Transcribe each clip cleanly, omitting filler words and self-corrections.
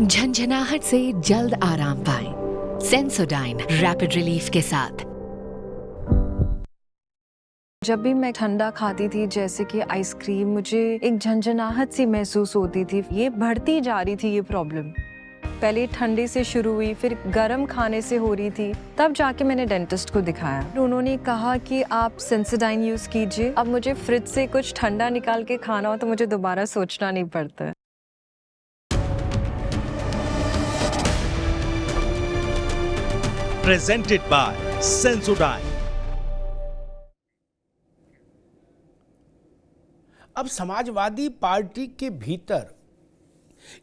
झंझनाहट से जल्द आराम पाएं। सेंसोडाइन रैपिड रिलीफ के साथ। जब भी मैं ठंडा खाती थी जैसे कि आइसक्रीम, मुझे एक झंझनाहट सी महसूस होती थी। ये बढ़ती जा रही थी ये प्रॉब्लम। पहले ठंडे से शुरू हुई, फिर गर्म खाने से हो रही थी। तब जाके मैंने डेंटिस्ट को दिखाया। उन्होंने कहा कि आप सेंसोडाइन यूज कीजिए। अब मुझे फ्रिज से कुछ ठंडा निकाल के खाना हो तो मुझे दोबारा सोचना नहीं पड़ता है। Presented by Sensodyne। अब समाजवादी पार्टी के भीतर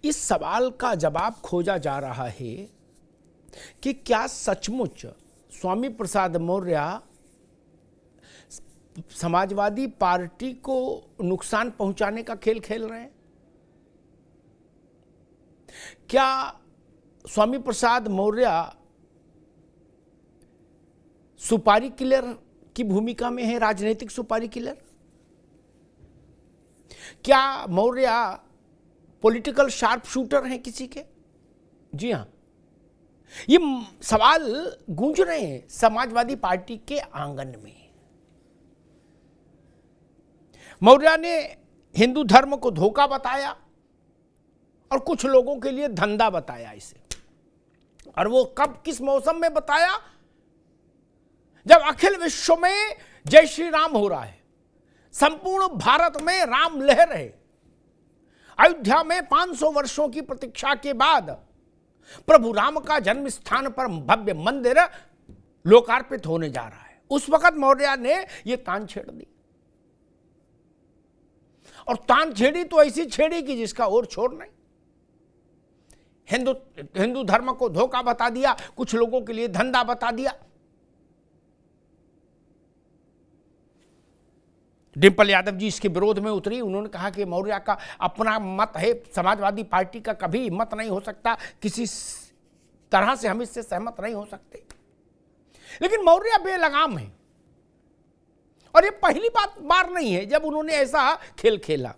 इस सवाल का जवाब खोजा जा रहा है कि क्या सचमुच स्वामी प्रसाद मौर्य समाजवादी पार्टी को नुकसान पहुंचाने का खेल खेल रहे हैं? क्या स्वामी प्रसाद मौर्य सुपारी किलर की भूमिका में है, राजनीतिक सुपारी किलर? क्या मौर्य पॉलिटिकल शार्प शूटर हैं किसी के? जी हां, ये सवाल गूंज रहे हैं समाजवादी पार्टी के आंगन में। मौर्य ने हिंदू धर्म को धोखा बताया और कुछ लोगों के लिए धंधा बताया इसे। और वो कब, किस मौसम में बताया? जब अखिल विश्व में जय श्री राम हो रहा है, संपूर्ण भारत में राम लहर है, अयोध्या में 500 वर्षों की प्रतीक्षा के बाद प्रभु राम का जन्म स्थान पर भव्य मंदिर लोकार्पित होने जा रहा है, उस वक्त मौर्य ने यह तान छेड़ दी। और तान छेड़ी तो ऐसी छेड़ी कि जिसका और छोड़ नहीं। हिंदू धर्म को धोखा बता दिया, कुछ लोगों के लिए धंधा बता दिया। डिंपल यादव जी इसके विरोध में उतरी। उन्होंने कहा कि मौर्य का अपना मत है, समाजवादी पार्टी का कभी मत नहीं हो सकता, किसी तरह से हम इससे सहमत नहीं हो सकते। लेकिन मौर्य बेलगाम है और ये पहली बार नहीं है जब उन्होंने ऐसा खेल खेला।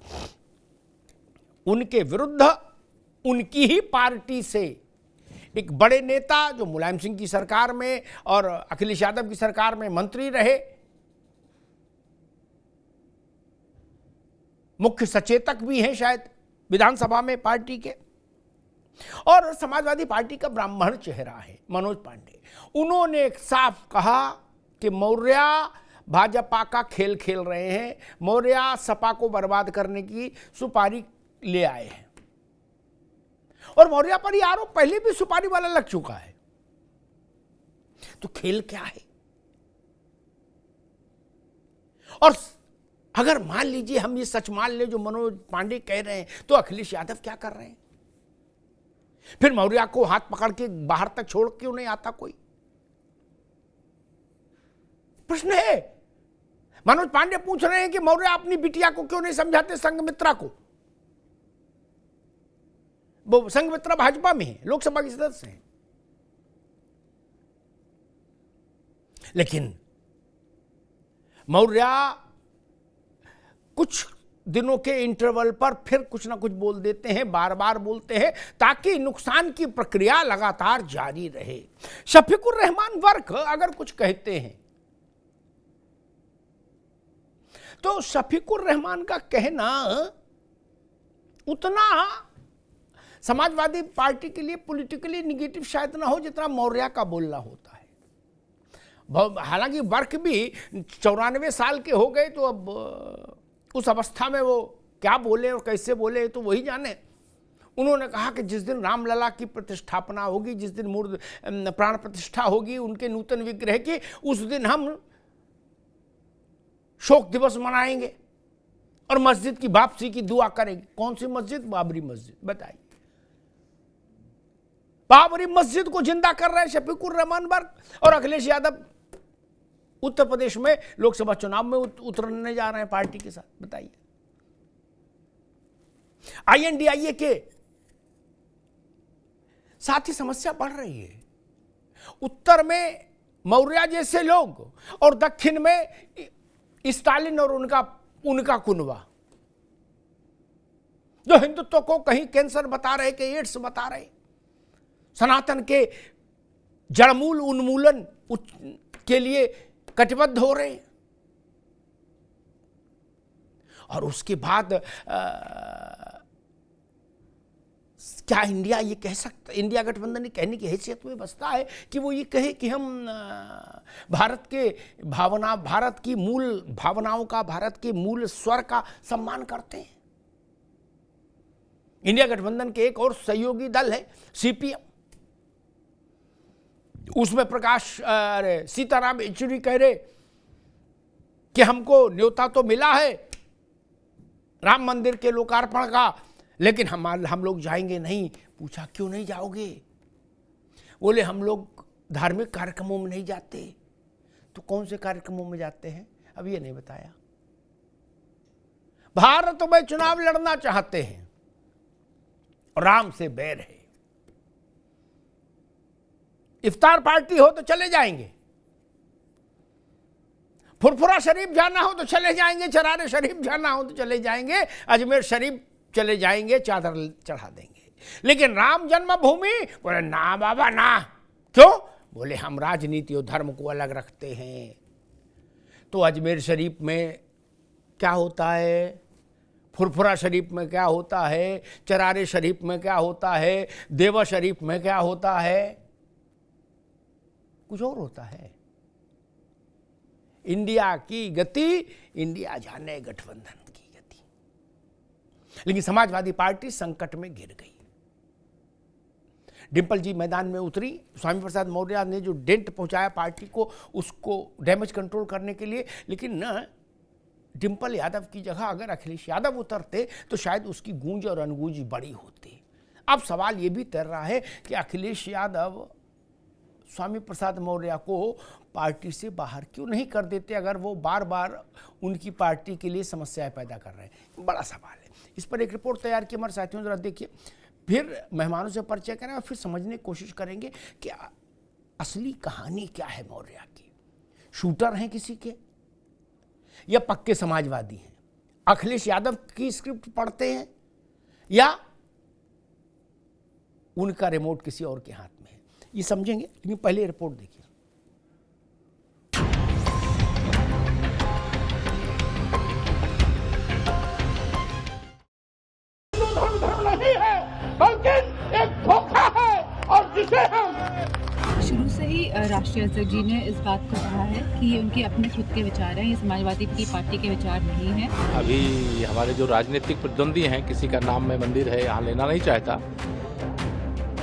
उनके विरुद्ध उनकी ही पार्टी से एक बड़े नेता जो मुलायम सिंह की सरकार में और अखिलेश यादव की सरकार में मंत्री रहे, मुख्य सचेतक भी हैं शायद विधानसभा में पार्टी के, और समाजवादी पार्टी का ब्राह्मण चेहरा है मनोज पांडे, उन्होंने साफ कहा कि मौर्य भाजपा का खेल खेल रहे हैं, मौर्य सपा को बर्बाद करने की सुपारी ले आए हैं। और मौर्य पर यह आरोप पहले भी सुपारी वाला लग चुका है। तो खेल क्या है? और अगर मान लीजिए हम ये सच मान ले जो मनोज पांडे कह रहे हैं, तो अखिलेश यादव क्या कर रहे हैं? फिर मौर्य को हाथ पकड़ के बाहर तक छोड़ क्यों नहीं आता कोई? प्रश्न है। मनोज पांडे पूछ रहे हैं कि मौर्य अपनी बिटिया को क्यों नहीं समझाते, संघमित्रा को। वो संघमित्रा भाजपा में है, लोकसभा के सदस्य हैं। लेकिन मौर्य कुछ दिनों के इंटरवल पर फिर कुछ ना कुछ बोल देते हैं, बार बार बोलते हैं, ताकि नुकसान की प्रक्रिया लगातार जारी रहे। शफीकुर रहमान वर्क अगर कुछ कहते हैं तो शफीकुर रहमान का कहना उतना समाजवादी पार्टी के लिए पॉलिटिकली निगेटिव शायद ना हो जितना मौर्य का बोलना होता है। हालांकि वर्क भी 94 साल के हो गए, तो अब उस अवस्था में वो क्या बोले और कैसे बोले तो वही जाने। उन्होंने कहा कि जिस दिन रामलला की प्रतिष्ठापना होगी, जिस दिन मूर्त प्राण प्रतिष्ठा होगी उनके नूतन विग्रह की, उस दिन हम शोक दिवस मनाएंगे और मस्जिद की वापसी की दुआ करेंगे। कौन सी मस्जिद? बाबरी मस्जिद। बताइए, बाबरी मस्जिद को जिंदा कर रहे हैं शफीकुर रहमान वर्क। और अखिलेश यादव उत्तर प्रदेश में लोकसभा चुनाव में उतरने जा रहे हैं पार्टी के साथ। बताइए, INDIA के साथ ही समस्या बढ़ रही है। उत्तर में मौर्य जैसे लोग और दक्षिण में स्टालिन और उनका कुनबा। जो हिंदुत्व को कहीं कैंसर बता रहे, कि एड्स बता रहे, सनातन के जड़मूल उन्मूलन के लिए कटिबद्ध हो रहे हैं। और उसके बाद क्या इंडिया ये कह सकता, इंडिया गठबंधन कहने की हैसियत में बसता है कि वो ये कहे कि हम भारत की मूल भावनाओं का, भारत के मूल स्वर का सम्मान करते हैं। इंडिया गठबंधन के एक और सहयोगी दल है सीपीएम, उसमें सीताराम येचुरी कह रहे कि हमको न्योता तो मिला है राम मंदिर के लोकार्पण का, लेकिन हम लोग जाएंगे नहीं। पूछा क्यों नहीं जाओगे? बोले हम लोग धार्मिक कार्यक्रमों में नहीं जाते। तो कौन से कार्यक्रमों में जाते हैं अब ये नहीं बताया। भारत में चुनाव लड़ना चाहते हैं, राम से बैर है। इफ्तार पार्टी हो तो चले जाएंगे, फुरफुरा शरीफ जाना हो तो चले जाएंगे, चरारे शरीफ जाना हो तो चले जाएंगे, अजमेर शरीफ चले जाएंगे, चादर चढ़ा देंगे। लेकिन राम जन्मभूमि बोले ना बाबा ना। क्यों? बोले हम राजनीति और धर्म को अलग रखते हैं। तो अजमेर शरीफ में क्या होता है, फुरफुरा शरीफ में क्या होता है, चरारे शरीफ में क्या होता है, देवा शरीफ में क्या होता है, कुछ और होता है। इंडिया की गति इंडिया जाने गठबंधन की गति। लेकिन समाजवादी पार्टी संकट में घिर गई। डिंपल जी मैदान में उतरी, स्वामी प्रसाद मौर्य ने जो डेंट पहुंचाया पार्टी को, उसको डैमेज कंट्रोल करने के लिए। लेकिन न डिंपल यादव की जगह अगर अखिलेश यादव उतरते तो शायद उसकी गूंज और अनगूंज बड़ी होती। अब सवाल ये भी तैर रहा है कि अखिलेश यादव स्वामी प्रसाद मौर्य को पार्टी से बाहर क्यों नहीं कर देते, अगर वो बार बार उनकी पार्टी के लिए समस्याएं पैदा कर रहे हैं। बड़ा सवाल है। इस पर एक रिपोर्ट तैयार की हमारे साथियों, जरा देखिए। फिर मेहमानों से परिचय करें और फिर समझने की कोशिश करेंगे कि असली कहानी क्या है मौर्य की। शूटर हैं किसी के या पक्के समाजवादी हैं? अखिलेश यादव की स्क्रिप्ट पढ़ते हैं या उनका रिमोट किसी और के हाथ में है? ये समझेंगे, लेकिन पहले रिपोर्ट देखिए। नहीं है बल्कि एक धोखा है, और जिसे हम शुरू से ही राष्ट्रीय अध्यक्ष जी ने इस बात को कहा है कि ये उनके अपने खुद के विचार हैं, ये समाजवादी की पार्टी के विचार नहीं हैं। अभी हमारे जो राजनीतिक प्रतिद्वंदी हैं, किसी का नाम में मंदिर है यहाँ लेना नहीं चाहता,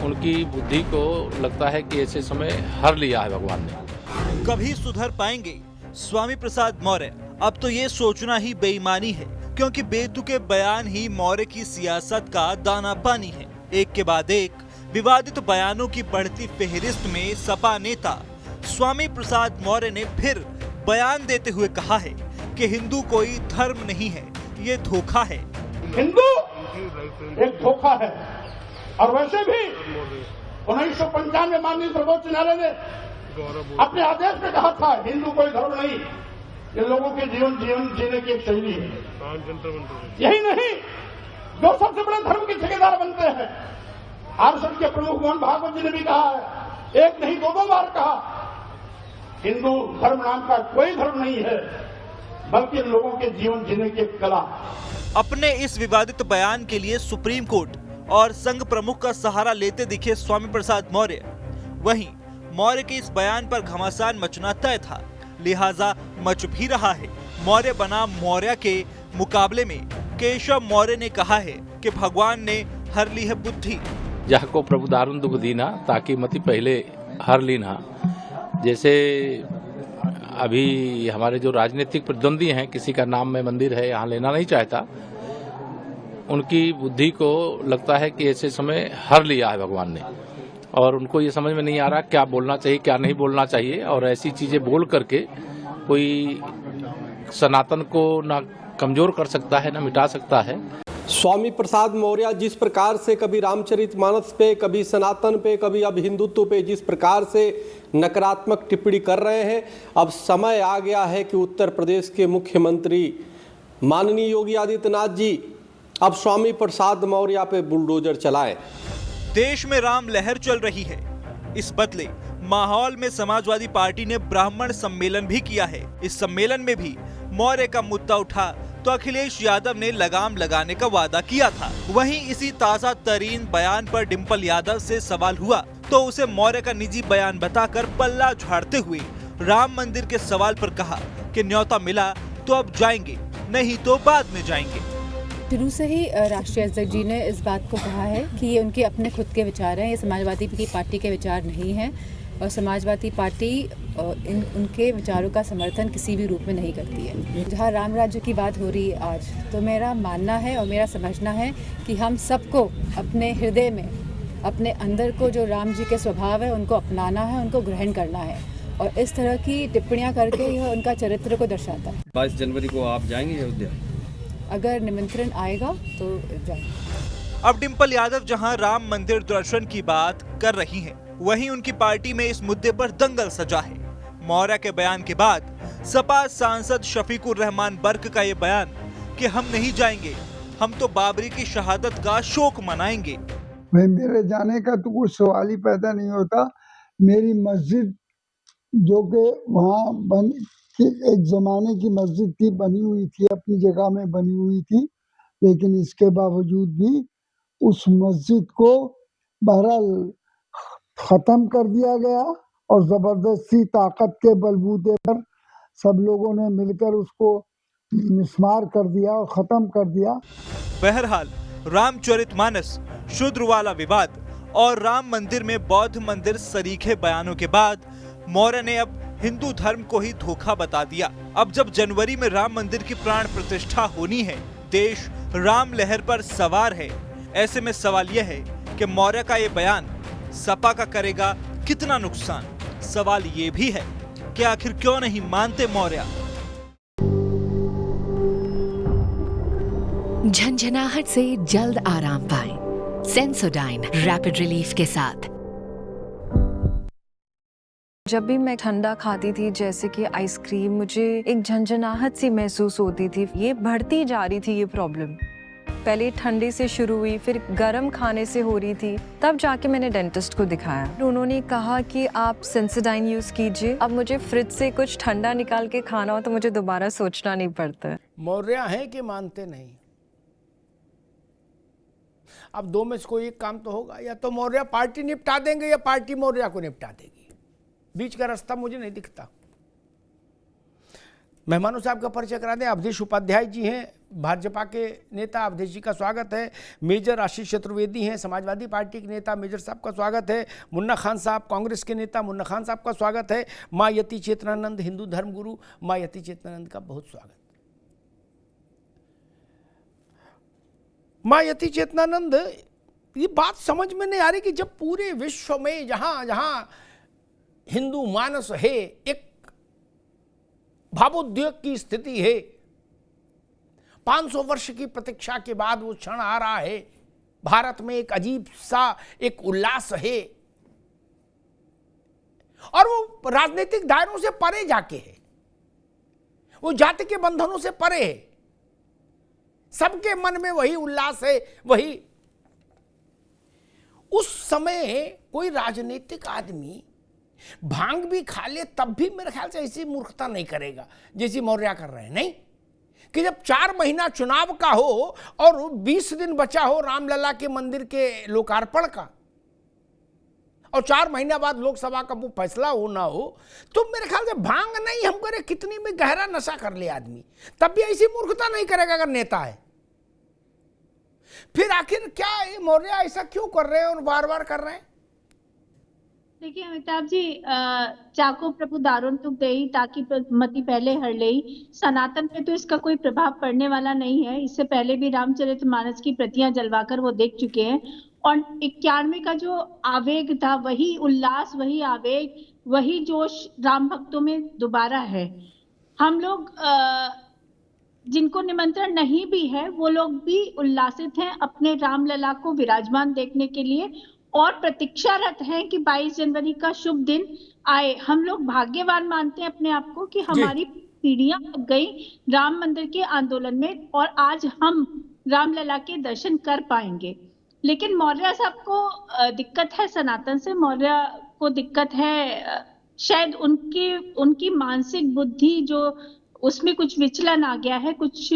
उनकी बुद्धि को लगता है कि ऐसे समय हर लिया है भगवान ने। कभी सुधर पाएंगे स्वामी प्रसाद मौर्य? अब तो ये सोचना ही बेईमानी है, क्योंकि बेतुके बयान ही मौर्य की सियासत का दाना पानी है। एक के बाद एक विवादित बयानों की बढ़ती फेहरिस्त में सपा नेता स्वामी प्रसाद मौर्य ने फिर बयान देते हुए कहा है कि हिंदू कोई धर्म नहीं है, ये धोखा है। हिंदू एक धोखा है। और वैसे भी 1995 माननीय सर्वोच्च न्यायालय ने अपने आदेश में कहा था हिंदू कोई धर्म नहीं, ये लोगों के जीवन जीने की एक शैली है। यही नहीं, जो सबसे बड़े धर्म के ठेकेदार बनते हैं, आरएसएस के प्रमुख मोहन भागवत जी ने भी कहा है, एक नहीं दो बार कहा, हिंदू धर्म नाम का कोई धर्म नहीं है, बल्कि लोगों के जीवन जीने की एक कला। अपने इस विवादित बयान के लिए सुप्रीम कोर्ट और संघ प्रमुख का सहारा लेते दिखे स्वामी प्रसाद मौर्य। वहीं मौर्य के इस बयान पर घमासान मचना तय था, लिहाजा मच भी रहा है। मौर्य बना मौर्य के मुकाबले में केशव मौर्य ने कहा है कि भगवान ने हर ली है बुद्धि। जह को प्रभु दारुण दुख दीना, ताकि मति पहले हर लीना। जैसे अभी हमारे जो राजनीतिक प्रतिद्वंदी हैं, किसी का नाम में मंदिर है यहाँ लेना नहीं चाहता, उनकी बुद्धि को लगता है कि ऐसे समय हर लिया है भगवान ने, और उनको ये समझ में नहीं आ रहा क्या बोलना चाहिए क्या नहीं बोलना चाहिए, और ऐसी चीजें बोल करके कोई सनातन को ना कमजोर कर सकता है ना मिटा सकता है। स्वामी प्रसाद मौर्य जिस प्रकार से कभी रामचरितमानस पे, कभी सनातन पे, कभी अब हिंदुत्व पे जिस प्रकार से नकारात्मक टिप्पणी कर रहे हैं, अब समय आ गया है कि उत्तर प्रदेश के मुख्यमंत्री माननीय योगी आदित्यनाथ जी अब स्वामी प्रसाद मौर्य पे बुलडोजर चलाए। देश में राम लहर चल रही है। इस बदले माहौल में समाजवादी पार्टी ने ब्राह्मण सम्मेलन भी किया है। इस सम्मेलन में भी मौर्य का मुद्दा उठा तो अखिलेश यादव ने लगाम लगाने का वादा किया था। वहीं इसी ताजा तरीन बयान पर डिंपल यादव से सवाल हुआ तो उसे मौर्य का निजी बयान बताकर पल्ला झाड़ते हुए राम मंदिर के सवाल पर कहा कि न्योता मिला तो अब जाएंगे, नहीं तो बाद में जाएंगे। शुरू से ही राष्ट्रीय अध्यक्ष जी ने इस बात को कहा है कि ये उनके अपने खुद के विचार हैं, ये समाजवादी की पार्टी के विचार नहीं हैं और समाजवादी पार्टी उनके विचारों का समर्थन किसी भी रूप में नहीं करती है। जहाँ राम राज्य की बात हो रही है आज, तो मेरा मानना है और मेरा समझना है कि हम सबको अपने हृदय में, अपने अंदर को जो राम जी के स्वभाव है उनको अपनाना है, उनको ग्रहण करना है और इस तरह की टिप्पणियां करके यह उनका चरित्र को दर्शाता है। 22 जनवरी को आप जाएंगे अयोध्या? अगर निमंत्रण आएगा तो जाएंगे। अब डिंपल यादव जहां राम मंदिर दर्शन की बात कर रही हैं, वहीं उनकी पार्टी में इस मुद्दे पर दंगल सजा है। मौर्य के बयान के बाद सपा सांसद शफीकुर रहमान बर्क का ये बयान कि हम नहीं जाएंगे, हम तो बाबरी की शहादत का शोक मनाएंगे। मेरे जाने का तो कुछ सवाल ही पैदा नहीं होता। मेरी मस्जिद जो कि वहाँ एक जमाने की मस्जिद थी, बनी हुई थी, अपनी जगह में बनी हुई थी, लेकिन इसके बावजूद भी उस मस्जिद को बहरहाल खत्म कर दिया गया और जबरदस्ती ताकत के बलबूते पर सब लोगों ने मिलकर उसको मिस्मार कर दिया और खत्म कर दिया। बहरहाल रामचरितमानस, शूद्र वाला विवाद और राम मंदिर में बौद्ध मंदिर सरीखे बयानों के बाद मौर्य ने अब हिंदू धर्म को ही धोखा बता दिया। अब जब जनवरी में राम मंदिर की प्राण प्रतिष्ठा होनी है, देश राम लहर पर सवार है, ऐसे में सवाल यह है कि मौर्य का ये बयान सपा का करेगा कितना नुकसान। सवाल ये भी है कि आखिर क्यों नहीं मानते मौर्य। झंझनाहट से जल्द आराम पाएं। सेंसोडाइन रैपिड रिलीफ के साथ। जब भी मैं ठंडा खाती थी, जैसे कि आइसक्रीम, मुझे एक झंझनाहट सी महसूस होती थी। ये बढ़ती जा रही थी ये प्रॉब्लम। पहले ठंडे से शुरू हुई, फिर गर्म खाने से हो रही थी, तब जाके मैंने डेंटिस्ट को दिखाया। उन्होंने कहा कि आप सेंसोडाइन यूज कीजिए। अब मुझे फ्रिज से कुछ ठंडा निकाल के खाना हो तो मुझे दोबारा सोचना नहीं पड़ता। मौर्य हैं कि मानते नहीं। अब दो में से कोई एक काम तो होगा, या तो मौर्य पार्टी निपटा देंगे या पार्टी मौर्य को निपटा देगी। बीच का रास्ता मुझे नहीं दिखता। मेहमानों से आपका परिचय करा दें। अवधेश उपाध्याय जी हैं, भाजपा के नेता, अवधेश जी का स्वागत है। मेजर आशीष चतुर्वेदी हैं, समाजवादी पार्टी के नेता, मेजर साहब का स्वागत है। मुन्ना खान साहब, कांग्रेस के नेता, मुन्ना खान साहब का स्वागत है। माँ यति चेतनानंद, हिंदू धर्म गुरु, माँ यति चेतनानंद का बहुत स्वागत। माँ यति चेतनानंद, ये बात समझ में नहीं आ रही कि जब पूरे विश्व में जहां जहां हिंदू मानस है, एक भावोद्वेग की स्थिति है, 500 वर्ष की प्रतीक्षा के बाद वो क्षण आ रहा है, भारत में एक अजीब सा एक उल्लास है और वो राजनीतिक दायरों से परे जाके है, वो जाति के बंधनों से परे है। सबके मन में वही उल्लास है, वही। उस समय कोई राजनीतिक आदमी भांग भी खा ले तब भी मेरे ख्याल से ऐसी मूर्खता नहीं करेगा जैसी मौर्य कर रहे हैं। नहीं कि जब 4 महीना चुनाव का हो और 20 दिन बचा हो रामलला के मंदिर के लोकार्पण का, और 4 महीना बाद लोकसभा का वो फैसला हो ना हो, तो मेरे ख्याल से भांग नहीं, हम करे कितनी में गहरा नशा कर ले आदमी, तब भी ऐसी मूर्खता नहीं करेगा अगर नेता है। फिर आखिर क्या मौर्य ऐसा क्यों कर रहे हैं और बार बार कर रहे हैं? देखिए अमिताभ जी, चाको प्रभु दारुण तुक देई ताकि मति पहले हर लेई, सनातन पे तो इसका कोई प्रभाव पड़ने वाला नहीं है। इससे पहले भी रामचरितमानस की प्रतियां जलवाकर वो देख चुके हैं और 91 का जो आवेग था, वही उल्लास, वही आवेग, वही जोश राम भक्तों में दोबारा है। हम लोग जिनको निमंत्रण नहीं भी है, वो लोग भी उल्लासित हैं अपने रामलला को विराजमान देखने के लिए और प्रतीक्षारत हैं कि 22 जनवरी का शुभ दिन आए। हम लोग भाग्यवान मानते हैं अपने आप को कि हमारी पीढ़ियां लग गई राम मंदिर के आंदोलन में और आज हम रामलला के दर्शन कर पाएंगे। लेकिन मौर्य साहब को दिक्कत है सनातन से, मौर्य को दिक्कत है शायद उनकी मानसिक बुद्धि जो उसमें कुछ विचलन आ गया है, कुछ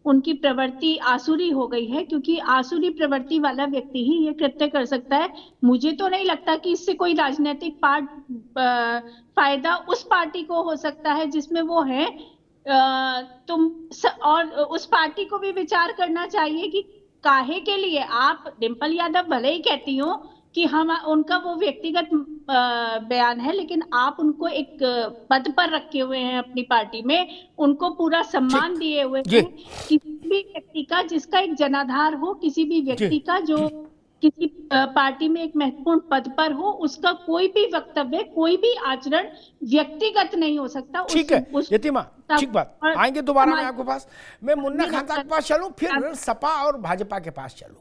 उनकी प्रवृत्ति आसुरी हो गई है, क्योंकि आसुरी प्रवृत्ति वाला व्यक्ति ही ये कृत्य कर सकता है। मुझे तो नहीं लगता कि इससे कोई राजनीतिक फायदा उस पार्टी को हो सकता है जिसमें वो है। और उस पार्टी को भी विचार करना चाहिए कि काहे के लिए आप, डिम्पल यादव भले ही कहती हो कि हम उनका वो व्यक्तिगत बयान है, लेकिन आप उनको एक पद पर रखे हुए हैं अपनी पार्टी में, उनको पूरा सम्मान दिए हुए हैं। किसी भी व्यक्ति का जिसका एक जनाधार हो, किसी भी व्यक्ति का जो किसी पार्टी में एक महत्वपूर्ण पद पर हो, उसका कोई भी वक्तव्य, कोई भी आचरण व्यक्तिगत नहीं हो सकता। ठीक है यतिमा, ठीक बात, आएंगे दोबारा मैं आपके पास। मैं मुन्ना खान साहब के पास चलूं, फिर सपा और भाजपा के पास चलूंगा।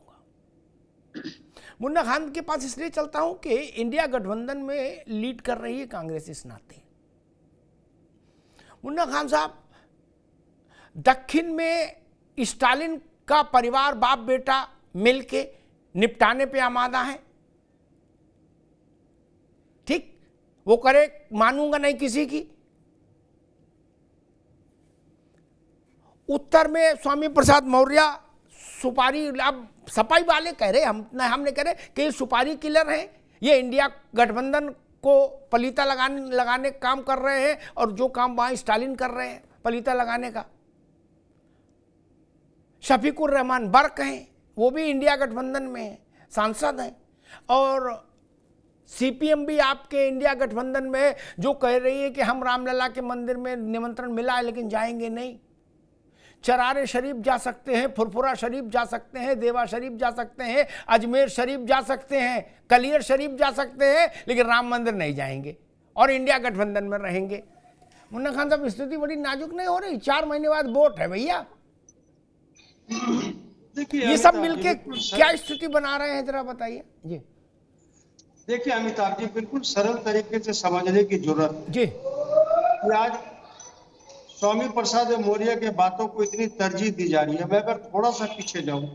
मुन्ना खान के पास इसलिए चलता हूं कि इंडिया गठबंधन में लीड कर रही है कांग्रेस इस नाते। मुन्ना खान साहब, दक्षिण में स्टालिन का परिवार बाप बेटा मिलके निपटाने पे आमादा है, ठीक, वो करे, मानूंगा नहीं किसी की। उत्तर में स्वामी प्रसाद मौर्य सुपारी, अब सपाई वाले कह रहे, हमने कह रहे कि ये सुपारी किलर हैं, ये इंडिया गठबंधन को पलीता लगाने काम कर रहे हैं, और जो काम वहां स्टालिन कर रहे हैं पलीता लगाने का। शफीकुर रहमान बर्क हैं, वो भी इंडिया गठबंधन में है, सांसद हैं। और सीपीएम भी आपके इंडिया गठबंधन में, जो कह रही है कि हम रामलला के मंदिर में निमंत्रण मिला है लेकिन जाएंगे नहीं। चरारे शरीफ जा सकते हैं, फुरफुरा शरीफ जा सकते हैं, देवा शरीफ जा सकते हैं, अजमेर शरीफ जा सकते हैं, कलियर शरीफ जा सकते हैं, लेकिन राम मंदिर नहीं जाएंगे और इंडिया गठबंधन में रहेंगे। मुन्ना खान साहब, स्थिति बड़ी नाजुक नहीं हो रही? 4 महीने बाद वोट है भैया, ये सब मिलके क्या स्थिति बना रहे हैं, जरा बताइए जी। देखिए अमिताभ जी, बिल्कुल सरल तरीके से समझने की जरूरत है जी। आज स्वामी प्रसाद मौर्य के बातों को इतनी तरजीह दी जा रही है। मैं अगर थोड़ा सा पीछे जाऊं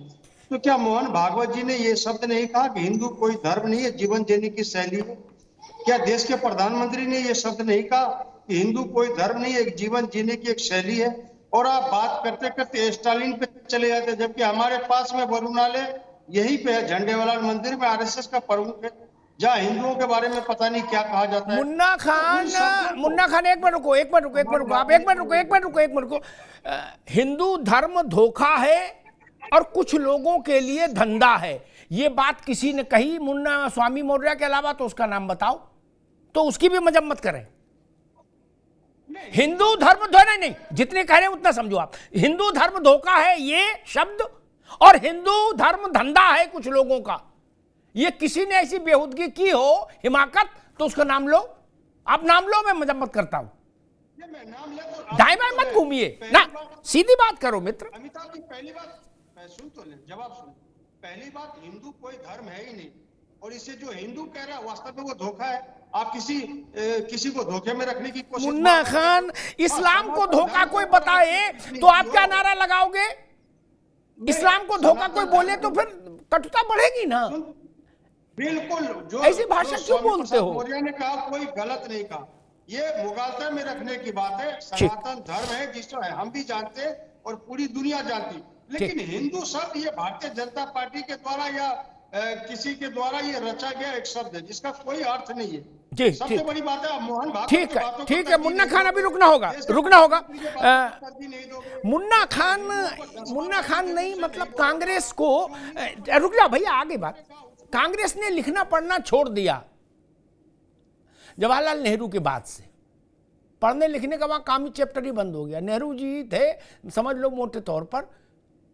तो क्या मोहन भागवत जी ने ये शब्द नहीं कहा कि हिंदू कोई धर्म नहीं है, जीवन जीने की शैली है? क्या देश के प्रधानमंत्री ने ये शब्द नहीं कहा कि हिंदू कोई धर्म नहीं है, एक जीवन जीने की एक शैली है? और आप बात करते करते स्टालिन पे चले जाते, जबकि हमारे पास में वरुणालय यहीं पे है, झंडेवाला मंदिर में आरएसएस का प्रमुख है, जहाँ हिंदुओं के बारे में पता नहीं क्या कहा जाता है। मुन्ना खान एक मिनट रुको, आप एक मिनट रुको। हिंदू धर्म धोखा है और कुछ लोगों के लिए धंधा है, ये बात किसी ने कही मुन्ना स्वामी मौर्य के अलावा? तो उसका नाम बताओ, तो उसकी भी मजम्मत करें। हिंदू धर्म नहीं, जितने कह रहे हैं उतना समझो आप। हिंदू धर्म धोखा है ये शब्द, और हिंदू धर्म धंधा है कुछ लोगों का। ये किसी ने ऐसी बेहूदगी की हो, हिमाकत, तो उसका नाम लो, आप नाम लो, मैं मजम्मत करता हूं। दाएं बाएं मत घूमिए ना, सीधी बात करो मित्र। अमिताभ जी, पहली बात सुन तो ले, जवाब सुन। पहली बात, हिंदू कोई धर्म है ही नहीं, और इसे जो हिंदू कह रहा है वास्तव में वो धोखा है। आप किसी को धोखे में रखने की कोशिश। मुन्ना खान, इस्लाम को धोखा कोई बताए तो आप क्या नारा लगाओगे? इस्लाम को धोखा कोई बोले तो फिर कटुता बढ़ेगी ना। बिल्कुल, जो ऐसी भाषा क्यों बोलते हो? मौर्य ने कहा कोई गलत नहीं कहा, ये मुगालता में रखने की बात है। सनातन धर्म है जिसको हम भी जानते हैं और पूरी दुनिया जानती, लेकिन हिंदू शब्द ये भारतीय जनता पार्टी के द्वारा या किसी के द्वारा ये रचा गया एक शब्द है जिसका कोई अर्थ नहीं है। जी, सबसे बड़ी बात है मोहन भागवत। ठीक है मुन्ना खान, अभी रुकना होगा। मुन्ना खान नहीं, मतलब कांग्रेस को, रुक जाओ भैया, आगे बात। कांग्रेस ने लिखना पढ़ना छोड़ दिया जवाहरलाल नेहरू के बाद से। पढ़ने लिखने का वहां काम ही चैप्टर ही बंद हो गया। नेहरू जी थे, समझ लो मोटे तौर पर,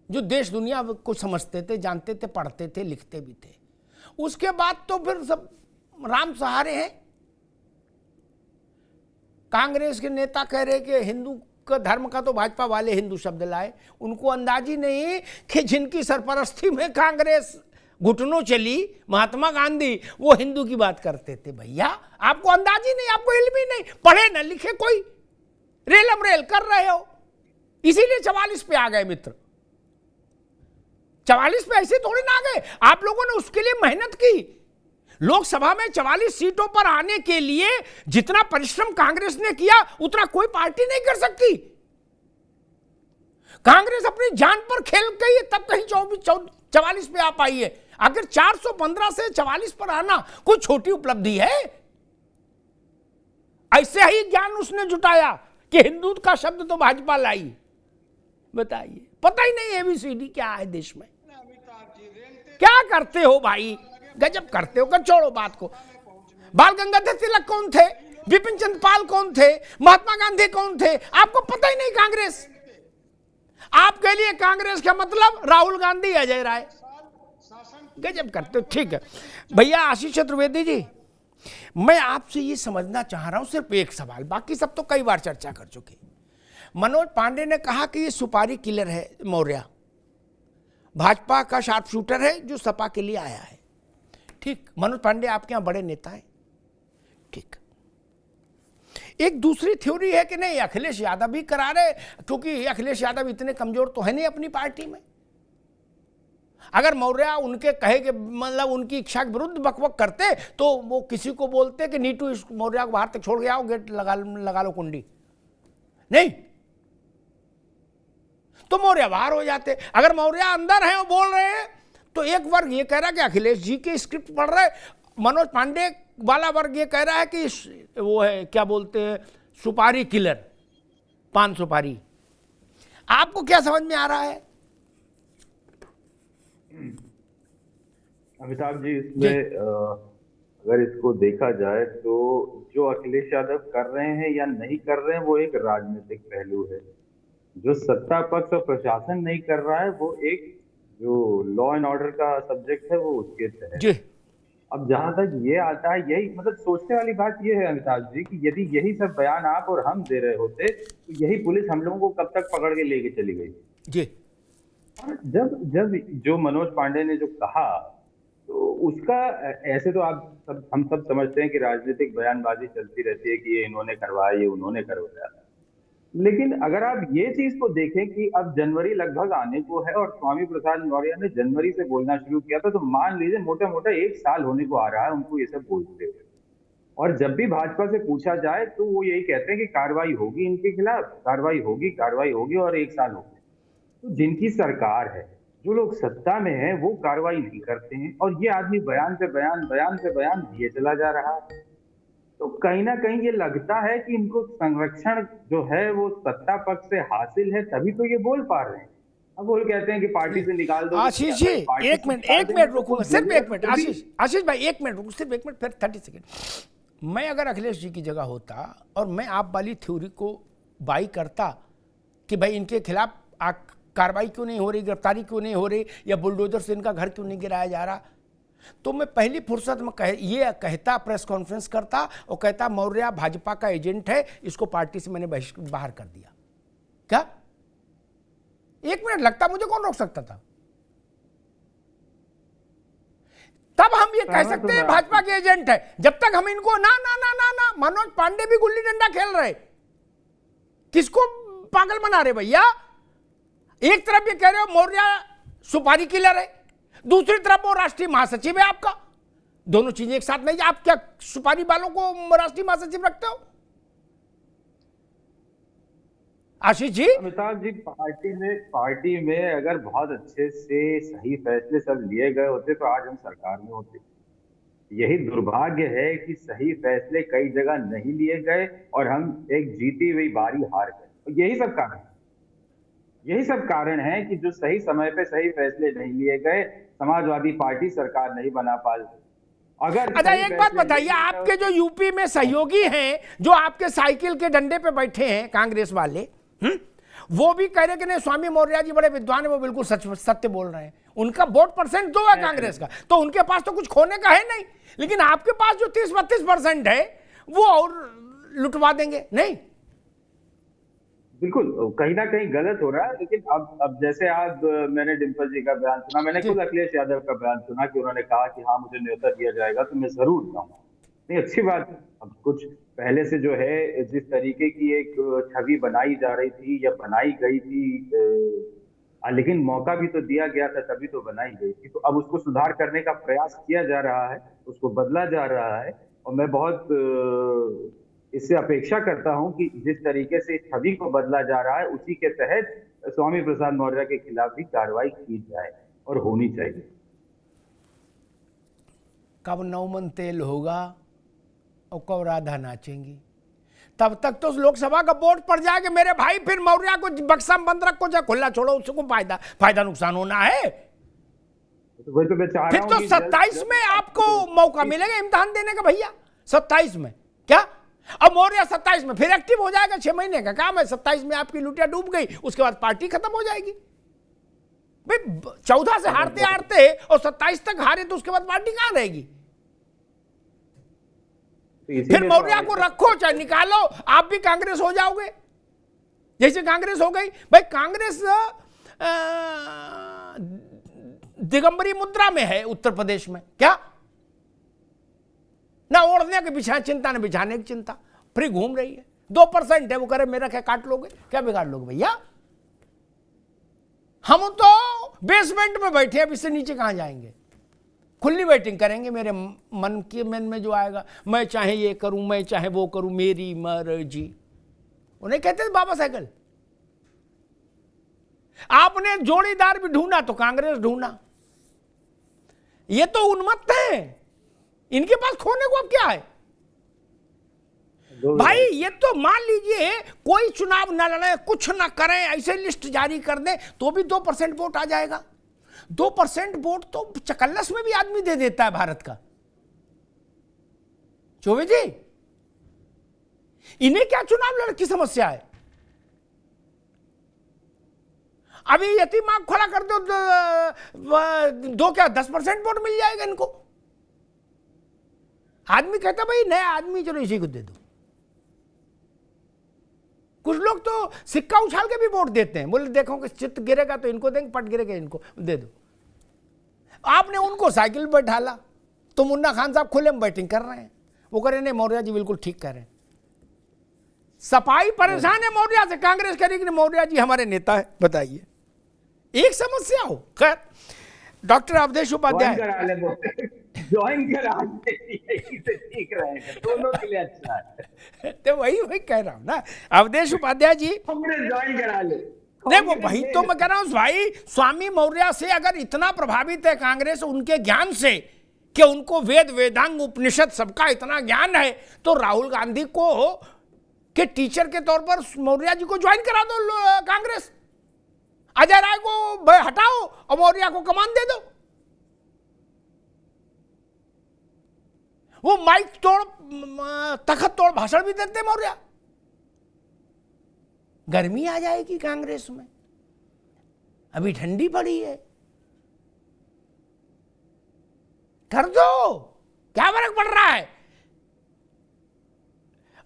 जो देश दुनिया को समझते थे, जानते थे, पढ़ते थे, लिखते भी थे। उसके बाद तो फिर सब राम सहारे हैं। कांग्रेस के नेता कह रहे कि हिंदू का धर्म का तो भाजपा वाले हिंदू शब्द लाए। उनको अंदाज ही नहीं कि जिनकी सरपरस्ती में कांग्रेस घुटनों चली, महात्मा गांधी, वो हिंदू की बात करते थे। भैया आपको अंदाज ही नहीं, आपको इल्म ही नहीं, पढ़े न लिखे कोई, रेलम रेल कर रहे हो। इसीलिए 44 पे आ गए मित्र। 44 पे ऐसे थोड़ी ना आ गए, आप लोगों ने उसके लिए मेहनत की। लोकसभा में 44 सीटों पर आने के लिए जितना परिश्रम कांग्रेस ने किया उतना कोई पार्टी नहीं कर सकती। कांग्रेस अपनी जान पर खेल गई है, तब कहीं 44 पे आ पाई है। अगर 415 से 44 पर आना कोई छोटी उपलब्धि है? ऐसे ही ज्ञान उसने जुटाया कि हिंदू का शब्द तो भाजपा लाई। बताइए, पता ही नहीं एबीसीडी क्या है देश में। क्या करते हो भाई, गजब करते हो। कर छोड़ो बात को। बाल गंगाधर तिलक कौन थे, बिपिन चंद्र पाल कौन थे, महात्मा गांधी कौन थे, आपको पता ही नहीं। कांग्रेस, आपके लिए कांग्रेस का मतलब राहुल गांधी, अजय राय। गजब करते हो। ठीक है भैया आशीष चतुर्वेदी जी, मैं आपसे ये समझना चाह रहा हूं, सिर्फ एक सवाल, बाकी सब तो कई बार चर्चा कर चुके। मनोज पांडे ने कहा कि ये सुपारी किलर है मौर्य, भाजपा का शार्प शूटर है जो सपा के लिए आया है। ठीक, मनोज पांडे आपके यहां बड़े नेता हैं। ठीक, एक दूसरी थ्योरी है कि नहीं अखिलेश यादव भी करा रहे, क्योंकि अखिलेश यादव इतने कमजोर तो है नहीं अपनी पार्टी में। अगर मौर्य उनके कहे कि मतलब उनकी इच्छा के विरुद्ध बकबक करते तो वो किसी को बोलते कि नीटू इस मौर्य को बाहर तक छोड़ के आओ, गेट लगा लो कुंडी, नहीं तो मौर्य बाहर हो जाते। अगर मौर्य अंदर है वो बोल रहे हैं तो एक वर्ग ये कह रहा है कि अखिलेश जी की स्क्रिप्ट पढ़ रहे, मनोज पांडे वाला वर्ग ये कह रहा है कि वो है क्या बोलते हैं सुपारी किलर, पान सुपारी। आपको क्या समझ में आ रहा है? अमिताभ जी, इसमें अगर इसको देखा जाए तो जो अखिलेश यादव कर रहे हैं या नहीं कर रहे हैं वो एक राजनीतिक पहलू है। जो सत्ता पक्ष और प्रशासन नहीं कर रहा है वो एक जो लॉ एंड ऑर्डर का सब्जेक्ट है वो उसके तहत। अब जहां तक ये आता है, यही मतलब सोचने वाली बात ये है अमिताभ जी कि यदि यही सब बयान आप और हम दे रहे होते तो यही पुलिस हम लोगों को कब तक पकड़ के लेके चली गई जी। और जब जो मनोज पांडे ने जो कहा तो उसका ऐसे तो हम सब समझते हैं कि राजनीतिक बयानबाजी चलती रहती है कि ये इन्होंने करवाया, ये उन्होंने करवाया। लेकिन अगर आप ये चीज को देखें कि अब जनवरी लगभग आने को है और स्वामी प्रसाद मौर्य ने जनवरी से बोलना शुरू किया था, तो मान लीजिए मोटा मोटा 1 साल होने को आ रहा है उनको ये सब बोलते हुए। और जब भी भाजपा से पूछा जाए तो वो यही कहते हैं कि कार्रवाई होगी इनके खिलाफ, कार्रवाई होगी और 1 साल हो गए। तो जिनकी सरकार है, जो लोग सत्ता में हैं, वो कार्रवाई नहीं करते हैं और ये आदमी बयान पे बयान दिए चला जा रहा है। तो कहीं ना कहीं ये लगता है कि इनको संरक्षण जो है वो सत्ता पक्ष से हासिल है, तभी तो ये बोल पा रहे हैं। अब वो कहते हैं कि पार्टी से निकाल दो। आशीष जी एक मिनट रुकूंगा, सिर्फ 1 मिनट। आशीष भाई 1 मिनट रुको, सिर्फ 1 मिनट, फिर 30 सेकेंड। मैं अगर अखिलेश जी की जगह होता और मैं आप वाली थ्योरी को बाई करता कि भाई इनके खिलाफ कार्रवाई क्यों नहीं हो रही, गिरफ्तारी क्यों नहीं हो रही, या बुलडोजर से इनका घर क्यों नहीं गिराया जा रहा, तो मैं पहली फुर्सत में ये कहता, प्रेस कॉन्फ्रेंस करता और कहता मौर्य भाजपा का एजेंट है, इसको पार्टी से मैंने बाहर कर दिया। क्या 1 मिनट लगता, मुझे कौन रोक सकता था? तब हम ये कह सकते हैं भाजपा के एजेंट है। जब तक हम इनको ना ना ना ना ना मनोज पांडे भी गुल्ली डंडा खेल रहे, किसको पागल बना रहे भैया? एक तरफ ये कह रहे हो मौर्य सुपारी किलर है, दूसरी तरफ वो राष्ट्रीय महासचिव है आपका। दोनों चीजें एक साथ नहीं। आप क्या सुपारी वालों को राष्ट्रीय महासचिव रखते हो? आशीष जी, अमिताभ जी, पार्टी में अगर बहुत अच्छे से सही फैसले सब लिए गए होते तो आज हम सरकार में होते। यही दुर्भाग्य है कि सही फैसले कई जगह नहीं लिए गए और हम एक जीती हुई बारी हार गए। यही सब कारण है कि जो सही समय पे सही फैसले नहीं लिए गए, समाजवादी पार्टी सरकार नहीं बना पा रही। अगर अच्छा एक बात बताइए, आपके जो यूपी में सहयोगी हैं, जो आपके साइकिल के डंडे पे बैठे हैं कांग्रेस वाले, वो भी कह रहे कि नहीं स्वामी मौर्य जी बड़े विद्वान है, वो बिल्कुल सत्य बोल रहे हैं। उनका वोट % 2 है कांग्रेस का, तो उनके पास तो कुछ खोने का है नहीं। लेकिन आपके पास जो 30-32% है वो और लुटवा देंगे। नहीं, बिल्कुल कहीं ना कहीं गलत हो रहा है। लेकिन अब जैसे आज मैंने डिम्पल जी का बयान सुना, मैंने खुद अखिलेश यादव का बयान सुना कि उन्होंने कहा कि हाँ मुझे न्योता दिया जाएगा तो मैं जरूर जाऊंगा। नहीं, अच्छी बात है। अब कुछ पहले से जो है जिस तरीके की एक छवि बनाई जा रही थी या बनाई गई थी लेकिन मौका भी तो दिया गया था, तभी तो बनाई गई थी। तो अब उसको सुधार करने का प्रयास किया जा रहा है, उसको बदला जा रहा है, और मैं बहुत इससे अपेक्षा करता हूं कि जिस तरीके से इस छवि को बदला जा रहा है, उसी के तहत स्वामी प्रसाद मौर्य के खिलाफ भी कार्रवाई की जाए और होनी चाहिए। कब नौमन तेल होगा और कब राधा नाचेंगी, तब तक तो लोकसभा का वोट पड़ जाएगा मेरे भाई। फिर मौर्य को बक्सा में बंद रखो, चाहे खुला छोड़ो, उसको फायदा नुकसान होना है। तो वही तो मैं चाह फिर रहा तो हूं कि 27 में आपको मौका मिलेगा इम्तिहान देने का भैया। 27 में क्या, अब मौर्य 27 में फिर एक्टिव हो जाएगा। 6 महीने का काम है। 27 में आपकी लुटिया डूब गई, उसके बाद पार्टी खत्म हो जाएगी। भाई 14 से हारते हारते और 27 तक हारे तो उसके बाद पार्टी कहां रहेगी। फिर मौर्य को रखो चाहे निकालो, आप भी कांग्रेस हो जाओगे जैसे कांग्रेस हो गई। भाई कांग्रेस दिगंबरी मुद्रा में है उत्तर प्रदेश में, क्या ना ओढ़ने के बिछा चिंता, ना बिछाने की चिंता, फ्री घूम रही है। 2% है, वो करे मेरा क्या काट लोगे, क्या बिगाड़ लोगे भैया। हम तो बेसमेंट में बैठे, अब इससे नीचे कहां जाएंगे। खुली बैटिंग करेंगे, मेरे मन में जो आएगा, मैं चाहे ये करूं, मैं चाहे वो करूं, मेरी मर्जी। उन्हें कहते थे बाबा साइकिल। आपने जोड़ीदार भी ढूंढा तो कांग्रेस ढूंढा। ये तो उन्मत्त है, इनके पास खोने को अब क्या है भाई। ये तो मान लीजिए कोई चुनाव न लड़े, कुछ ना करें, ऐसे लिस्ट जारी कर दें तो भी 2% वोट आ जाएगा। 2% वोट तो चकल्लस में भी आदमी दे देता है भारत का। चौबे जी, इन्हें क्या चुनाव लड़ की समस्या है। अभी यतीम आंख खड़ा कर दो, दो क्या 10% वोट मिल जाएगा इनको। आदमी कहता भाई नया आदमी, चलो इसी को दे दो। कुछ लोग तो सिक्का उछाल के भी वोट देते हैं, बोले देखो कि चित्त गिरेगा तो इनको देंगे, पट गिरेगा इनको दे दो। आपने उनको साइकिल पर ढाला तो मुन्ना खान साहब खुले में बैटिंग कर रहे हैं। वो कह रहे नहीं, मौर्य जी बिल्कुल ठीक कर रहे हैं। सपाई परेशान है मौर्य से, कांग्रेस करेगी मौर्य जी हमारे नेता है। बताइए, एक समस्या हो। खैर, डॉक्टर अवधेश उपाध्याय ज्वाइन करा ठीक रहेगा, दोनों के लिए अच्छा है। तो वही कह रहा हूं ना, अवधेश उपाध्याय जी ज्वाइन करा ले। नहीं, वो वही तो मैं कह रहा हूं भाई। स्वामी मौर्य से अगर इतना प्रभावित है कांग्रेस उनके ज्ञान से कि उनको वेद वेदांग उपनिषद सबका इतना ज्ञान है, तो राहुल गांधी को के टीचर के तौर पर मौर्य जी को ज्वाइन करा दो कांग्रेस। अजय राय को हटाओ और मौर्य को कमान दे दो। वो माइक तोड़ तखत तोड़ भाषण भी देते मौर्य। गर्मी आ जाएगी कांग्रेस में, अभी ठंडी पड़ी है, कर दो, क्या फर्क पड़ रहा है।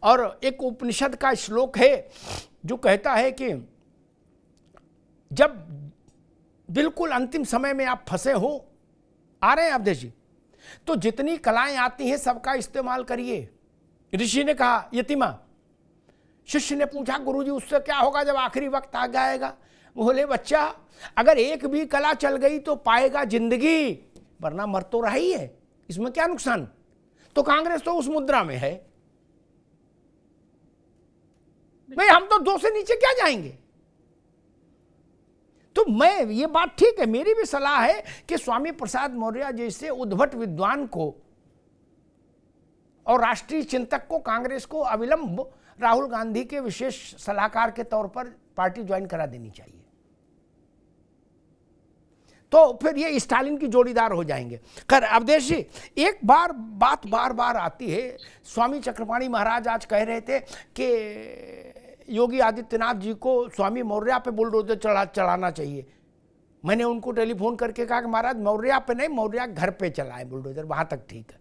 और एक उपनिषद का श्लोक है जो कहता है कि जब बिल्कुल अंतिम समय में आप फंसे हो, आ रहे हैं अवधेश जी, तो जितनी कलाएं आती हैं सबका इस्तेमाल करिए। ऋषि ने कहा यतिमा, शिष्य ने पूछा गुरुजी उससे क्या होगा जब आखिरी वक्त आ जाएगा। बोले बच्चा, अगर एक भी कला चल गई तो पाएगा जिंदगी, वरना मर तो रही है, इसमें क्या नुकसान। तो कांग्रेस तो उस मुद्रा में है भाई, हम तो 2 से नीचे क्या जाएंगे। तो मैं ये बात ठीक है, मेरी भी सलाह है कि स्वामी प्रसाद मौर्य जैसे उद्भट विद्वान को और राष्ट्रीय चिंतक को कांग्रेस को अविलंब राहुल गांधी के विशेष सलाहकार के तौर पर पार्टी ज्वाइन करा देनी चाहिए। तो फिर ये स्टालिन की जोड़ीदार हो जाएंगे। खैर अवधेश जी, एक बात बार बार आती है। स्वामी चक्रपाणी महाराज आज कह रहे थे कि योगी आदित्यनाथ जी को स्वामी मौर्य पे बुलडोजर चलाना चाहिए। मैंने उनको टेलीफोन करके कहा कि महाराज मौर्य पे नहीं, मौर्य घर पे चलाए बुलडोजर, वहां तक ठीक है।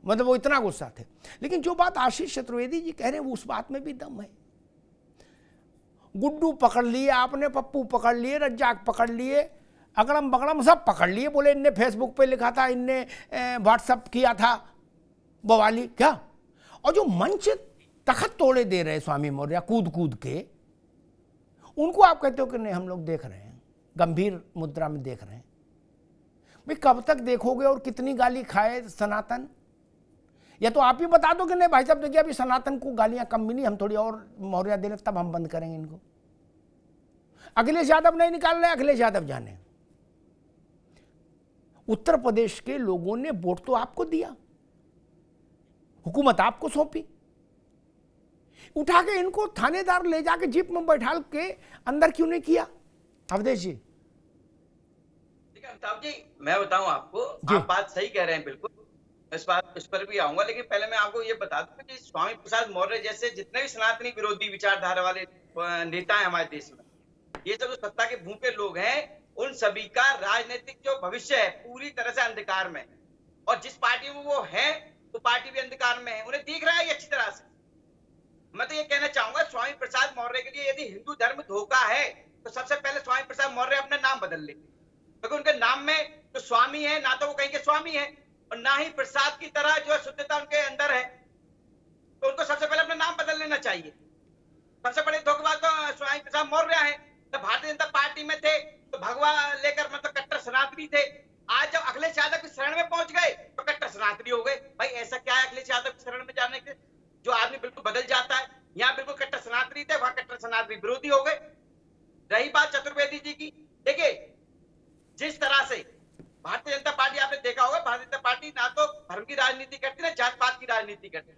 मतलब वो इतना गुस्सा थे। लेकिन जो बात आशीष चतुर्वेदी जी कह रहे हैं उस बात में भी दम है। गुड्डू पकड़ लिए आपने, पप्पू पकड़ लिए, रज्जाक पकड़ लिए, अगड़म बगड़म सब पकड़ लिए। बोले इनने फेसबुक पे लिखा था, इनने व्हाट्सअप किया था, बवाली क्या। और जो मंच तखत तोड़े दे रहे स्वामी मौर्य कूद कूद के, उनको आप कहते हो कि नहीं हम लोग देख रहे हैं, गंभीर मुद्रा में देख रहे हैं। भाई कब तक देखोगे और कितनी गाली खाए सनातन? या तो आप ही बता दो कि नहीं भाई साहब देखिए अभी सनातन को गालियां कम मिली, हम थोड़ी और मौर्य दे रहे तब हम बंद करेंगे इनको। अखिलेश यादव नहीं निकाल रहे, अखिलेश यादव जाने। उत्तर प्रदेश के लोगों ने वोट तो आपको दिया, हुकूमत आपको सौंपी, उठा के इनको थानेदार ले जाके जीप में बैठाल के अंदर क्यों नहीं किया? अवधेश जी। अमिताभ जी मैं बताऊं आपको, आप बात सही कह रहे हैं बिल्कुल, इस पर भी आऊंगा, लेकिन पहले मैं आपको ये बता दूं कि स्वामी प्रसाद मौर्य जैसे जितने भी सनातनी विरोधी विचारधारा वाले नेता हैं हमारे देश में, ये सब जो सत्ता के भूखे लोग हैं, उन सभी का राजनीतिक जो भविष्य है पूरी तरह से अंधकार में, और जिस पार्टी में वो है वो पार्टी भी अंधकार में है, उन्हें दिख रहा है ये अच्छी तरह से। मैं तो ये कहना चाहूंगा स्वामी प्रसाद मौर्य के लिए यदि हिंदू धर्म धोखा है तो सबसे पहले स्वामी प्रसाद मौर्य अपना नाम बदल ले, क्योंकि उनके नाम में तो स्वामी है, ना तो वो कहीं के स्वामी है और ना ही प्रसाद की तरह जो शुद्धता उनके अंदर है, तो उनको सबसे पहले अपना नाम बदल लेना चाहिए। सबसे बड़े धोखेबाज तो स्वामी प्रसाद मौर्य है। जब भारतीय जनता पार्टी में थे तो भगवा लेकर मतलब कट्टर सनातनी थे, आज जब अखिलेश यादव की शरण में पहुंच गए तो कट्टर सनातनी हो गए। भाई ऐसा क्या है अखिलेश यादव की शरण में जाने के जो आदमी बिल्कुल बदल जाता है? यहाँ बिल्कुल कट्टर सनातनी थे, वहां कट्टर सनातनी विरोधी हो गए। रही बात चतुर्वेदी जी की, देखिए जिस तरह से भारतीय जनता पार्टी, आपने देखा होगा भारतीय जनता पार्टी ना तो धर्म की राजनीति करती ना जात पात की राजनीति करती।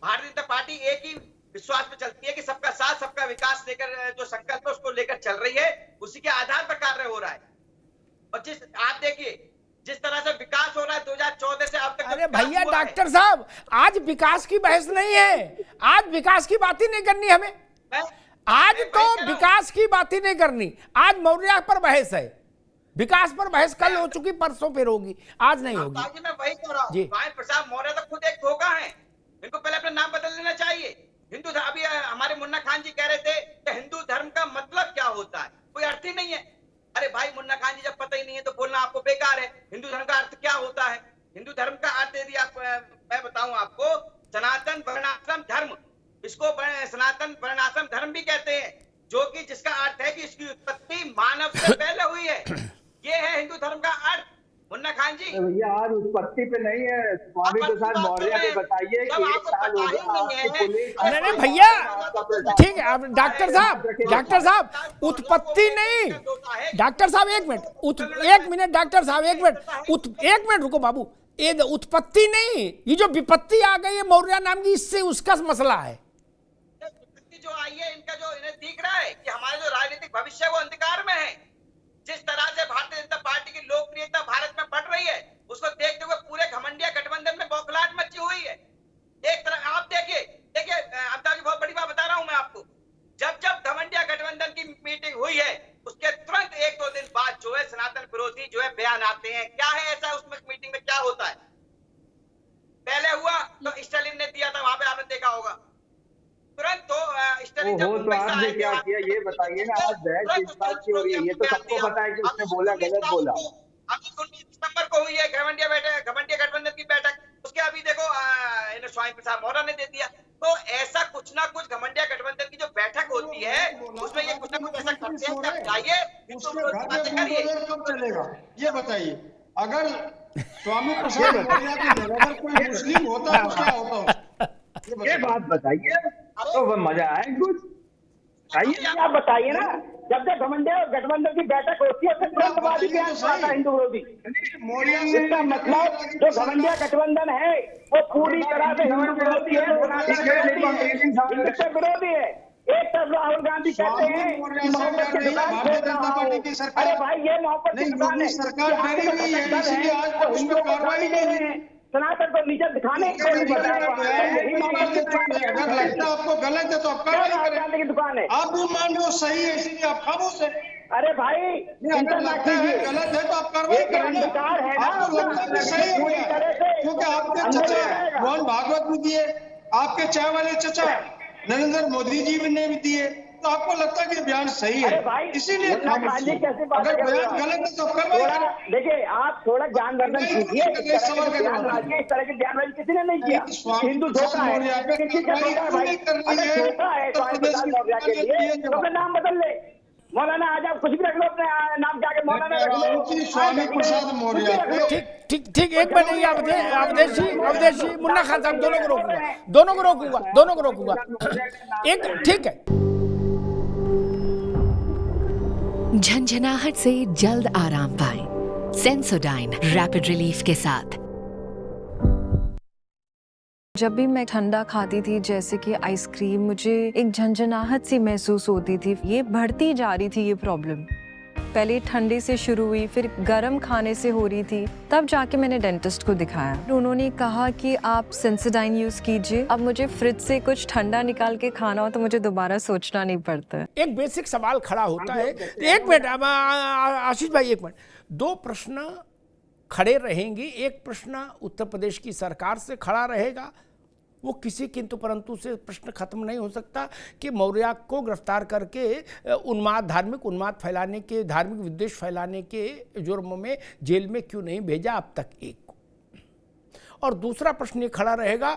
भारतीय जनता पार्टी एक ही विश्वास पे चलती है कि सबका साथ सबका विकास लेकर जो संकल्प है उसको लेकर चल रही है, उसी के आधार पर कार्य हो रहा है। और जिस आप देखिए जिस तरह से विकास हो रहा है 2014 से अब तक। अरे भैया डॉक्टर साहब आज विकास की बहस नहीं है, आज विकास की बात ही नहीं करनी हमें, आज तो विकास की बात ही नहीं करनी, आज मौर्य पर बहस है। विकास पर बहस कल हो चुकी, परसों फिर होगी, आज नहीं होगी। मैं वही कह रहा हूँ, स्वामी प्रसाद मौर्य तो खुद एक धोखा है, इनको पहले अपना नाम बदल लेना चाहिए। हिंदू धर्म, अभी हमारे मुन्ना खान जी कह रहे थे कि हिंदू धर्म का मतलब क्या होता है, कोई अर्थ ही नहीं है। अरे भाई मुन्ना खान जी जब पता ही नहीं है तो बोलना आपको बेकार है। हिंदू धर्म का अर्थ क्या होता है? हिंदू धर्म का अर्थ यदि आप मैं बताऊं आपको, सनातन वर्णाश्रम धर्म, इसको सनातन वर्णाश्रम धर्म भी कहते हैं, जो कि जिसका अर्थ है कि इसकी उत्पत्ति मानव से पहले हुई है। ये है हिंदू धर्म का अर्थ। मुन्ना खान जी भैया आज उत्पत्ति पे नहीं है, स्वामी प्रसाद मौर्य पे बताइए कि 1 साल हो गया। नहीं भैया ठीक है, अब डॉक्टर साहब उत्पत्ति नहीं, डॉक्टर साहब एक मिनट डॉक्टर साहब एक मिनट रुको बाबू, ये उत्पत्ति नहीं, ये जो विपत्ति आ गई है मौर्य नाम की, इससे उसका मसला है। विपत्ति जो आई है इनका, जो इन्हें दिख रहा है कि हमारा जो राजनीतिक भविष्य है वो अंधकार में है। जिस तरह से भारतीय जनता पार्टी की लोकप्रियता भारत में बढ़ रही है, उसको देखते हुए पूरे घमंडिया गठबंधन में बौखलाहट मची हुई है। एक तरह आप देखिए अमिताभ जी बहुत बड़ी बात बता रहा हूं मैं आपको, जब घमंडिया गठबंधन की मीटिंग हुई है उसके तुरंत 1-2 दिन बाद जो है सनातन विरोधी जो है बयान आते हैं। क्या है ऐसा उसमें मीटिंग में क्या होता है? पहले हुआ तो स्टालिन ने दिया था, वहां पे आपने देखा होगा, तुरंत तो स्टालिन जब तो आपने क्या किया ये बताइए ना। आज बहस इस बात की हो रही है, ये तो सबको पता है कि उसने बोला गलत बोला। अभी 19 दिसंबर को हुई है घमंडिया गठबंधन की बैठक, उसके अभी देखो इन्हें स्वामी प्रसाद मौर्य ने दे दिया। तो ऐसा कुछ ना कुछ घमंडिया गठबंधन की जो बैठक होती है उसमें ये कुछ ना कुछ ऐसा करते हैं। चाहिए चलेगा ये बताइए, अगर स्वामी प्रसाद मौर्य की जगह पर कोई मुस्लिम होता तो क्या होता? ये बात बताइए तो मजा आए कुछ आप बताइए ना। जब घमंडिया गठबंधन की बैठक होती है तो तुरंतवादी क्या आता है हिंदू विरोधी। इसका मतलब जो घमंडिया गठबंधन है वो पूरी तरह से हिंदू विरोधी है, विरोधी है। एक तरफ राहुल गांधी कहते हैं मोहब्बत की दुकान खोल रहा हूं। अरे भाई ये मोहब्बत की दुकान है, हिंदू को कार्रवाई दे रहे हैं, सनातन को नीचे दिखाने की कोशिश कर रहे हैं। अगर लगता आपको गलत है तो आप कार्रवाई की दुकान है, आप वो मान लो सही है इसलिए आप खामोश है। अरे भाई अगर लगता है गलत है तो आप कार्रवाई करेंगे, आपको लगता है सही है क्योंकि आपके चचा मोहन भागवत भी दिए, आपके चाय वाले चचा नरेंद्र मोदी जी ने भी दिए, तो आपको लगता है कि बयान सही है, इसीलिए अगर बयान गलत है तो कार्रवाई। देखिए आप थोड़ा ज्ञानवर्धन कीजिए, इस तरह के ज्ञानवर्धन किसी ने नहीं किया। हिंदू धोखा है, किसी का धोखा है भाई, अगर धोखा है स्वामी प्रसाद मौर्य के लिए तो अपना नाम बदल ले। मौलाना आज आप कुछ भी रख लो अपने नाम जाके मौलाना रख लो। स्वामी प्रसाद मौर्य। ठीक एक मिनट, नहीं अवधेश जी मुन्ना खान साहब, दोनों को रोकूंगा। एक ठीक है। झंझनाहट से जल्द आराम पाएं सेंसोडाइन रैपिड रिलीफ के साथ। जब भी मैं ठंडा खाती थी जैसे कि आइसक्रीम, मुझे एक झंझनाहट सी महसूस होती थी। ये बढ़ती जा रही थी ये प्रॉब्लम। पहले ठंडे से शुरू हुई, फिर गर्म खाने से हो रही थी, तब जाके मैंने डेंटिस्ट को दिखाया। उन्होंने कहा कि आप सेंसोडाइन यूज कीजिए। अब मुझे फ्रिज से कुछ ठंडा निकाल के खाना हो तो मुझे दोबारा सोचना नहीं पड़ता। एक बेसिक सवाल खड़ा होता है। एक मिनट आशीष भाई, एक मिनट। दो प्रश्न खड़े रहेंगे। एक प्रश्न उत्तर प्रदेश की सरकार से खड़ा रहेगा, वो किसी किंतु परंतु से प्रश्न खत्म नहीं हो सकता कि मौर्य को गिरफ्तार करके धार्मिक उन्माद फैलाने के, धार्मिक विद्वेष फैलाने के जुर्म में जेल में क्यों नहीं भेजा अब तक एक को। और दूसरा प्रश्न ये खड़ा रहेगा,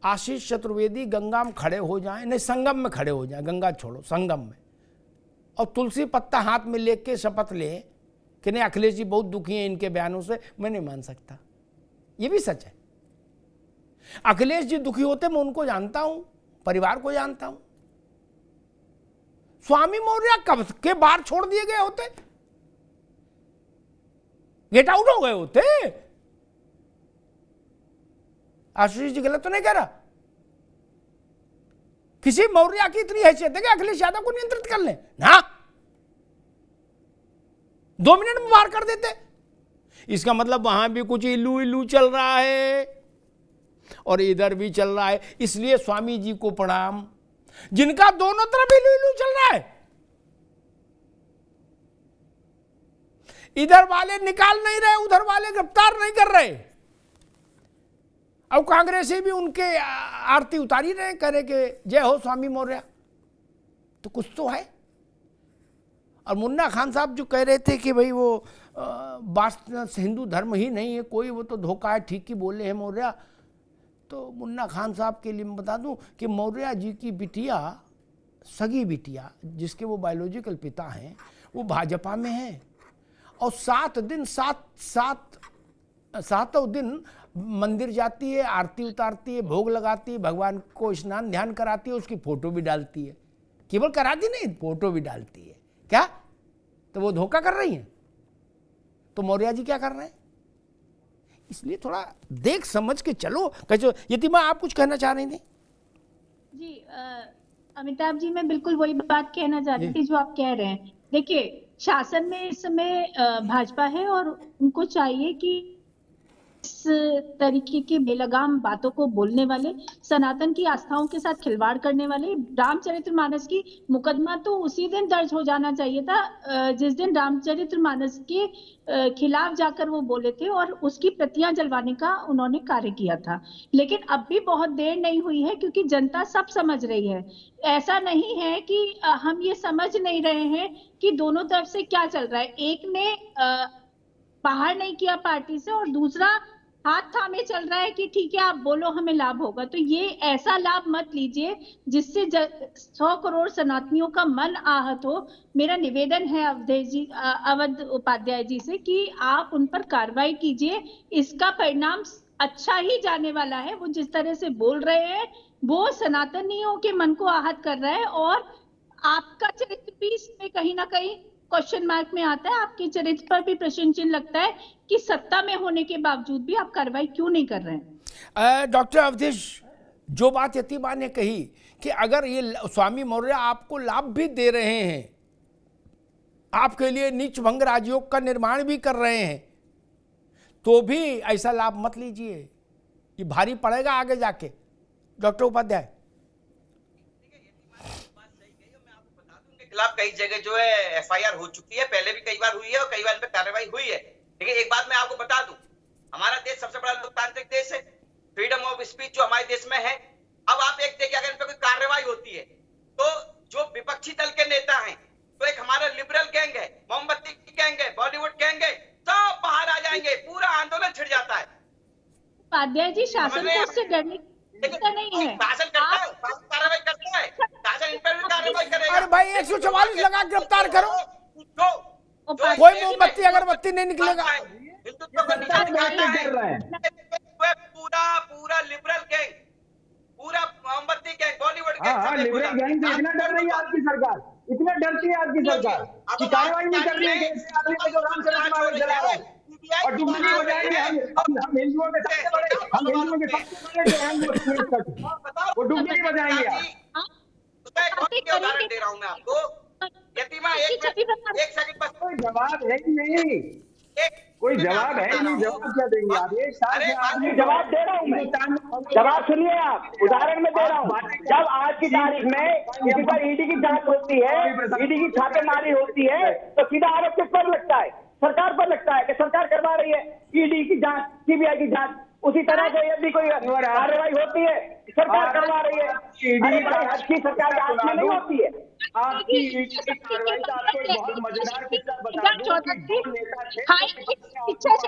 आशीष चतुर्वेदी गंगा में खड़े हो जाएं, नहीं संगम में खड़े हो जाएं, गंगा छोड़ो संगम में, और तुलसी पत्ता हाथ में लेके शपथ लें कि नहीं अखिलेश जी बहुत दुखी हैं इनके बयानों से, मैं नहीं मान सकता। ये भी सच है। अखिलेश जी दुखी होते मैं उनको जानता हूं, परिवार को जानता हूं। स्वामी मौर्य कब के बाहर छोड़ दिए गए होते, गेट आउट हो गए होते। आशीष जी गलत तो नहीं कह रहा। किसी मौर्य की इतनी हैसियत है कि अखिलेश यादव को नियंत्रित कर ले ना, 2 मिनट में बाहर कर देते। इसका मतलब वहां भी कुछ इल्लू इल्लू चल रहा है और इधर भी चल रहा है। इसलिए स्वामी जी को प्रणाम, जिनका दोनों तरफ इल्लू इल्लू चल रहा है। इधर वाले निकाल नहीं रहे, उधर वाले गिरफ्तार नहीं कर रहे। अब कांग्रेसी भी उनके आरती उतारी रहे, कह रहे कि जय हो स्वामी मौर्य। तो कुछ तो है। और मुन्ना खान साहब जो कह रहे थे कि भाई वो हिंदू धर्म ही नहीं है कोई, वो तो धोखा है, ठीक ही बोले हैं मौर्य। तो मुन्ना खान साहब के लिए मैं बता दूं कि मौर्य जी की बिटिया, सगी बिटिया, जिसके वो बायोलॉजिकल पिता हैं, वो भाजपा में है। और 7 दिन सातों दिन मंदिर जाती है, आरती उतारती है, भोग लगाती है, भगवान को स्नान ध्यान कराती है, उसकी फोटो भी डालती है। केवल कराती नहीं, फोटो भी डालती है। क्या तो वो धोखा कर रही हैं? तो मौर्य जी क्या कर रहे हैं? इसलिए थोड़ा देख समझ के चलो। कैसे यतिमा, आप कुछ कहना चाह रही थी? जी अमिताभ जी, मैं बिल्कुल वही बात कहना चाहती थी जो आप कह रहे हैं। देखिए, शासन में इस समय भाजपा है और उनको चाहिए कि इस तरीके की बेलगाम बातों को बोलने वाले, सनातन की आस्थाओं के साथ खिलवाड़ करने वाले, रामचरितमानस की मुकदमा तो उसी दिन दर्ज हो जाना चाहिए था जिस दिन रामचरितमानस के खिलाफ जाकर वो बोले थे और उसकी प्रतियां जलवाने का उन्होंने कार्य किया था। लेकिन अब भी बहुत देर नहीं हुई है क्योंकि जनता सब समझ रही है। ऐसा नहीं है कि हम ये समझ नहीं रहे हैं कि दोनों तरफ से क्या चल रहा है। एक ने बाहर नहीं किया पार्टी से और दूसरा हाथ थामे चल रहा है कि ठीक है आप बोलो हमें लाभ होगा। तो ये ऐसा लाभ मत लीजिए जिससे 100 करोड़ सनातनियों का मन आहत हो। मेरा निवेदन है अवध उपाध्याय जी से कि आप उन पर कार्रवाई कीजिए। इसका परिणाम अच्छा ही जाने वाला है। वो जिस तरह से बोल रहे हैं वो सनातनियों के मन को आहत कर रहा है और आपका चरित्र भी इसमें कहीं ना कहीं क्वेश्चन मार्क में आता है। आपके चरित्र पर भी प्रश्न चिन्ह लगता है कि सत्ता में होने के बावजूद भी आप कार्रवाई क्यों नहीं कर रहे हैं। डॉक्टर अवधेश, जो बात यतिमा ने कही कि अगर ये स्वामी मौर्य आपको लाभ भी दे रहे हैं, आपके लिए नीच भंग राजयोग का निर्माण भी कर रहे हैं, तो भी ऐसा लाभ मत लीजिए, ये भारी पड़ेगा आगे जाके। डॉक्टर उपाध्याय, खिलाफ कई जगह जो है एफआईआर हो चुकी है, पहले भी कई बार हुई है और कई बार पे कार्रवाई हुई है। लेकिन एक बात मैं आपको बता दूं, हमारा देश सबसे बड़ा लोकतांत्रिक देश है, फ्रीडम ऑफ स्पीच जो हमारे देश में है। अब आप एक देखिए, अगर इन पर कोई कार्रवाई होती है तो जो विपक्षी दल के नेता हैं, तो एक हमारा लिबरल गैंग है, मोमबत्ती गैंग है, बॉलीवुड गैंग है, सब बाहर आ जाएंगे, पूरा आंदोलन छिड़ जाता है। उपाध्याय जी, शासन को उससे डरने की नहीं है। शासन करता है, कार्रवाई करता है। शासन इन पर भी कार्रवाई करेगा। अरे भाई 144 लगा गिरफ्तार करो, कोई मोमबत्ती अगरबत्ती नहीं निकलेगा। हिंदुत्व को निशाना कर रहे हैं पूरा लिबरल गैंग, पूरा मोमबत्ती gang, Bollywood gang, liberal gang से इतना डर रही है आपकी सरकार, इतना डरती है आपकी सरकार कि कार्रवाई नहीं कर रही है। जो रामचरितमानस जला रहे हैं और डुबकी बजाएंगे हम हिंदुओं के सबसे बड़े, हम हिंदुओं के सबसे बड़े जो हैं वो डुबकी बजाएंगे आप। उदाहरण दे रहा हूँ मैं आपको, यतीमा एक सेकंड बस, कोई जवाब है ही नहीं, कोई जवाब है नहीं, जवाब क्या देंगे आप? एक साल से आदमी जवाब दे रहा हूँ मैं, जवाब सुनिए आप, उदाहरण में दे रहा हूँ। जब आज की तारीख में किसी पर ईडी की जांच होती है, ईडी की छापेमारी होती है, तो सीधा आरोप किस पर लगता है? सरकार पर लगता है कि सरकार करवा रही है ईडी की जांच, सीबीआई की जांच। उसी तरह से यदि कोई कार्रवाई होती है, सरकार करवा रही है। अरे भाई, अच्छी सरकार के हाथ में नहीं होती है। आपकी ईडी की कार्रवाई का आपको एक बहुत मजेदार किस्सा बता दूं कि जो नेता थे,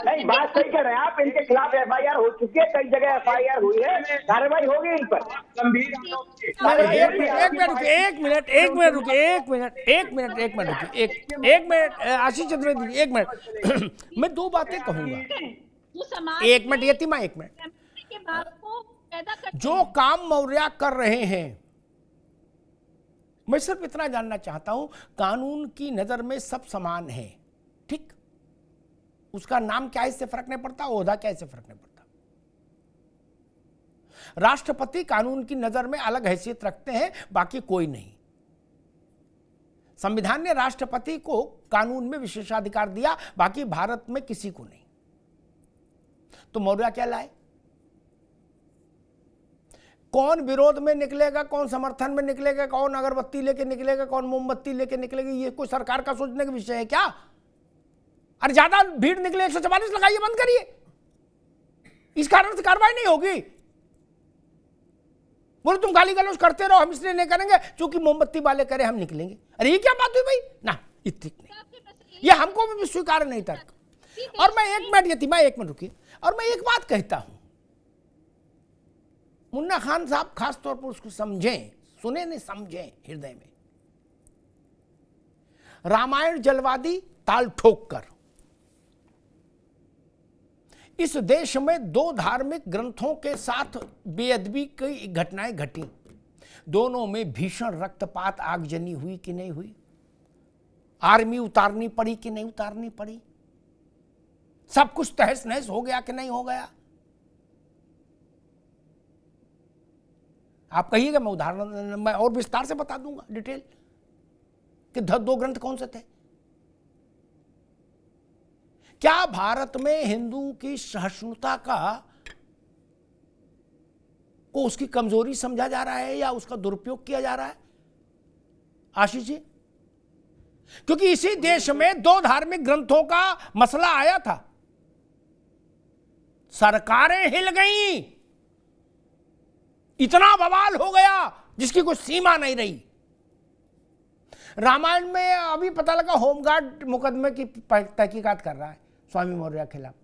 नहीं, बात सही कर रहे हैं आप, इनके खिलाफ एफआईआर हो चुकी है, कई जगह एफआईआर हुई है, कार्रवाई होगी इन पर गंभीर एक मिनट आशीष चतुर्वेदी, एक मिनट मैं दो बातें कहूंगा। एक मिनट यतिमा, एक मिनट। जो काम मौर्य कर रहे हैं, मैं सिर्फ इतना जानना चाहता हूं, कानून की नजर में सब समान है, ठीक? उसका नाम क्या इससे फर्क नहीं पड़ता, ओहदा क्या इससे फर्क नहीं पड़ता। राष्ट्रपति कानून की नजर में अलग हैसियत रखते हैं, बाकी कोई नहीं। संविधान ने राष्ट्रपति को कानून में विशेषाधिकार दिया, बाकी भारत में किसी को नहीं। तो मौर्य क्या लाए? कौन विरोध में निकलेगा, कौन समर्थन में निकलेगा, कौन अगरबत्ती लेके निकलेगा, कौन मोमबत्ती लेके निकलेगा, ये कोई सरकार का सोचने का विषय है क्या? अरे ज्यादा भीड़ निकले 144 लगाइए, बंद करिए, इस कारण से कार्रवाई नहीं होगी। बोले तुम गाली गलौज करते रहो, हम इसलिए नहीं करेंगे क्योंकि मोमबत्ती वाले करे हम निकलेंगे। अरे ये क्या बात हुई भाई? ना, इतनी नहीं, ये हमको भी स्वीकार नहीं तर्क। और मैं एक मिनट यतीमा, एक मिनट रुकिए, और मैं एक बात कहता हूं, मुन्ना खान साहब खास तौर पर उसको समझें, सुने नहीं समझें हृदय में। रामायण जलवादी ताल ठोक कर इस देश में दो धार्मिक ग्रंथों के साथ बेअदबी की घटनाएं घटी, दोनों में भीषण रक्तपात, आगजनी हुई कि नहीं हुई? आर्मी उतारनी पड़ी कि नहीं उतारनी पड़ी? सब कुछ तहस नहस हो गया कि नहीं हो गया? आप कहिएगा, मैं उदाहरण मैं और विस्तार से बता दूंगा, डिटेल कि दो ग्रंथ कौन से थे। क्या भारत में हिंदू की सहिष्णुता को उसकी कमजोरी समझा जा रहा है या उसका दुरुपयोग किया जा रहा है आशीष जी? क्योंकि इसी देश में दो धार्मिक ग्रंथों का मसला आया था, सरकारें हिल गईं, इतना बवाल हो गया जिसकी कोई सीमा नहीं रही। रामायण में अभी पता लगा होमगार्ड मुकदमे की तहकीकात कर रहा है स्वामी मौर्य के खिलाफ।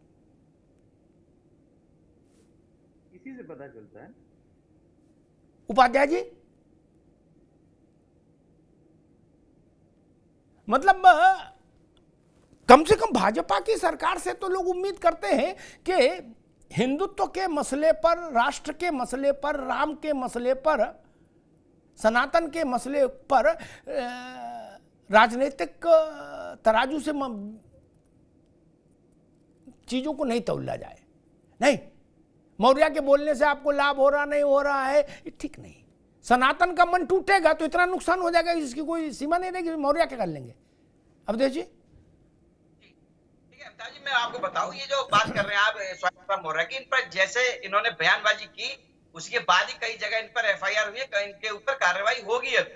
इसी से पता चलता है। उपाध्याय जी, मतलब कम से कम भाजपा की सरकार से तो लोग उम्मीद करते हैं कि हिंदुत्व के मसले पर, राष्ट्र के मसले पर, राम के मसले पर, सनातन के मसले पर राजनीतिक तराजू से चीजों को नहीं तौला जाए। नहीं, मौर्य के बोलने से आपको लाभ हो रहा नहीं हो रहा है, ठीक नहीं। सनातन का मन टूटेगा तो इतना नुकसान हो जाएगा इसकी कोई सीमा नहीं रहेगी। मौर्य क्या कर लेंगे? अब देखिए, जी मैं आपको बताऊं, ये जो बात कर रहे हैं आप स्वामी मौर्य की, इन पर जैसे इन्होंने बयानबाजी की, उसके बाद ही कई जगह इन पर एफआईआर हुई है, इनके ऊपर कार्रवाई होगी। अब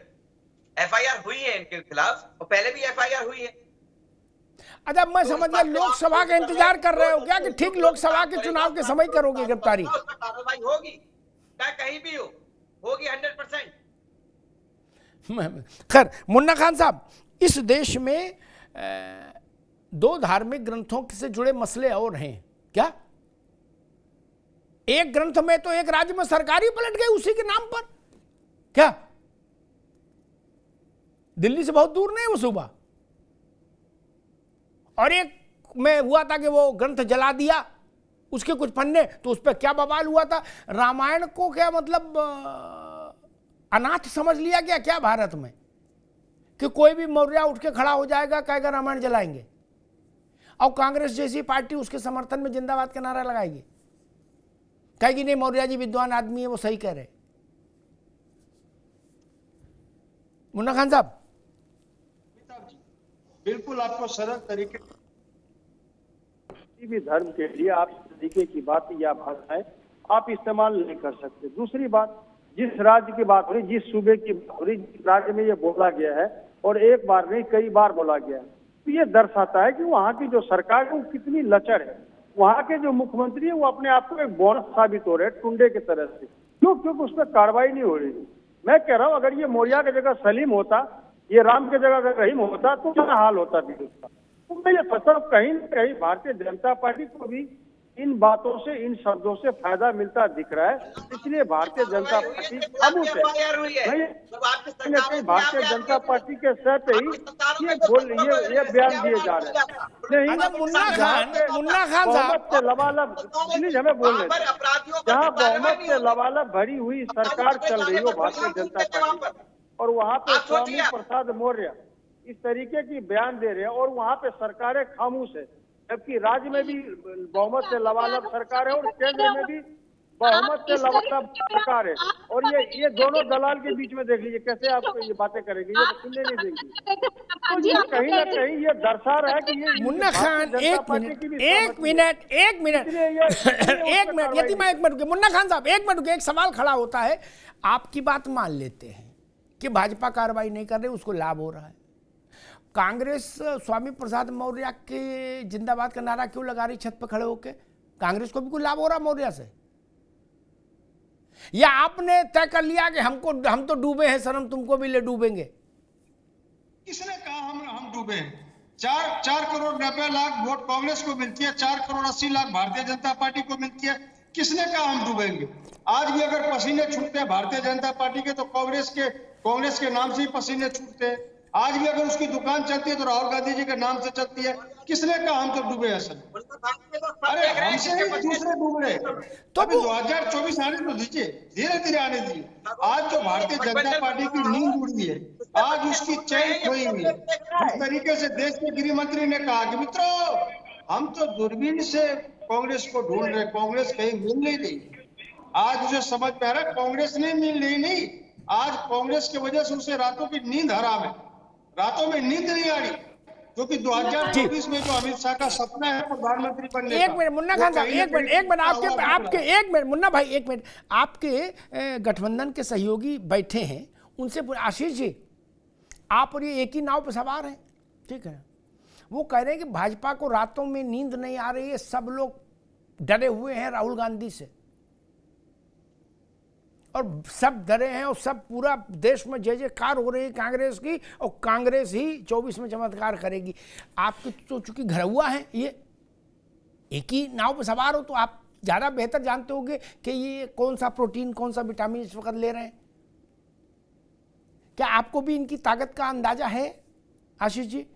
एफआईआर हुई है इनके खिलाफ, और पहले भी एफआईआर हुई है। अच्छा, मैं समझ गया लोकसभा का इंतजार कर रहे हो क्या कि ठीक लोकसभा के चुनाव के समय करोगे गिरफ्तारी? कार्रवाई होगी, चाहे कहीं भी होगी 100%। खैर मुन्ना खान साहब, इस देश में दो धार्मिक ग्रंथों से जुड़े मसले और हैं क्या? एक ग्रंथ में तो एक राज्य में सरकार ही पलट गई उसी के नाम पर क्या? दिल्ली से बहुत दूर नहीं वो सूबा। और एक में हुआ था कि वो ग्रंथ जला दिया, उसके कुछ पन्ने, तो उस पर क्या बवाल हुआ था, रामायण को क्या मतलब अनाथ समझ लिया गया क्या भारत में, कि कोई भी मौर्य उठ के खड़ा हो जाएगा कहेगा रामायण जलाएंगे, और कांग्रेस जैसी पार्टी उसके समर्थन में जिंदाबाद का नारा लगाएगी, कहेगी नहीं मौर्य जी विद्वान आदमी है, वो सही कह रहे। मुन्ना खान साहब, बिल्कुल आपको सरल तरीके किसी भी धर्म के लिए आप इस तरीके की बात या भाषाएं आप इस्तेमाल नहीं कर सकते। दूसरी बात, जिस राज्य की बात हो रही, जिस सूबे की बात हो रही, जिस राज्य में ये बोला गया है और एक बार नहीं कई बार बोला गया है, तो ये दर्शाता है कि वहाँ की जो सरकार है वो कितनी लचर है। वहाँ के जो मुख्यमंत्री है वो अपने आप को एक बोनस साबित हो रहे हैं टुंडे की तरह से, क्योंकि उस पर कार्रवाई नहीं हो रही। मैं कह रहा हूँ अगर ये मौर्य की जगह सलीम होता, ये राम की जगह अगर रहीम होता तो क्या हाल होता भी उसका। तो मैं ये सोचता हूँ कहीं न कहीं भारतीय जनता पार्टी को भी इन बातों से, इन शब्दों से फायदा मिलता दिख रहा है, इसलिए भारतीय जनता पार्टी खामोश है। कहीं भारतीय जनता पार्टी के सर पे ही ये बयान दिए जा रहे हैं। नहीं, मुन्ना खान बहुमत से लबालब, प्लीज हमें बोलने दें, जहाँ बहुमत से लबालब भरी हुई सरकार चल रही हो भारतीय जनता पार्टी, और वहाँ पे स्वामी प्रसाद मौर्य इस तरीके की बयान दे रहे हैं और वहाँ पे सरकारें खामोश है, जबकि राज्य में भी बहुमत से लबालब सरकार है और केंद्र में भी बहुमत से लबालब सरकार है, और ये दोनों दलाल के बीच में देख लीजिए कैसे आप ये बातें करेंगे, ये तो सुनने नहीं देंगे। तो ये कहीं ना कहीं ये दर्शा रहा है कि ये मुन्ना खान एक मिनट मुन्ना खान साहब एक मिनट, एक सवाल खड़ा होता है, आपकी बात मान लेते हैं कि भाजपा कार्रवाई नहीं कर रही, उसको लाभ हो रहा है, कांग्रेस स्वामी प्रसाद मौर्य के जिंदाबाद का नारा क्यों लगा रही छत पर खड़े होके? कांग्रेस को भी कोई लाभ हो रहा मौर्य से, या आपने तय कर लिया कि हम तो डूबे हैं सनम, तुमको भी ले डूबेंगे? किसने कहा हम डूबे हैं? 4 करोड़ 90 लाख वोट कांग्रेस को मिलती है, 4 करोड़ 80 लाख भारतीय जनता पार्टी को मिलती है, किसने कहा हम डूबेंगे? आज भी अगर पसीने छूटते हैं भारतीय जनता पार्टी के तो कांग्रेस के नाम से ही पसीने छूटते हैं। आज भी अगर उसकी दुकान चलती है तो राहुल गांधी जी के नाम से चलती है। किसने कहा हम तो डूबे असल? अरे हमसे ही दूसरे डूब रहे। तो अभी 2024 आने तो दीजिए, धीरे धीरे आने दीजिए। आज जो भारतीय जनता पार्टी की नींद उड़ी है, आज उसकी चैन खोई हुई है। जिस तरीके से देश के गृह मंत्री ने कहा कि मित्रों हम तो दूरबीन से कांग्रेस को ढूंढ रहे, कांग्रेस कहीं मिल नहीं रही। आज जो समझ में आ रहा है कांग्रेस नहीं मिल रही, नहीं, आज कांग्रेस की वजह से उसे रातों की नींद हराम है, रातों में नींद नहीं आ रही, क्योंकि 2024 में जो अमित शाह का सपना है प्रधानमंत्री बनने का। एक मिनट मुन्ना खान साहब, एक मिनट आपके एक मिनट मुन्ना भाई, एक मिनट, आपके गठबंधन के सहयोगी बैठे हैं, उनसे आशीष जी आप और ये एक ही नाव पर सवार हैं, ठीक है, वो कह रहे हैं कि भाजपा को रातों में नींद नहीं आ रही है, सब लोग डरे हुए हैं राहुल गांधी से, और सब डरे हैं, और सब पूरा देश में जय जयकार हो रही है कांग्रेस की, और कांग्रेस ही 24 में चमत्कार करेगी। आपकी तो चूंकि घर हुआ है, ये एक ही नाव पर सवार हो, तो आप ज़्यादा बेहतर जानते होंगे कि ये कौन सा प्रोटीन, कौन सा विटामिन इस वक्त ले रहे हैं। क्या आपको भी इनकी ताकत का अंदाजा है आशीष जी,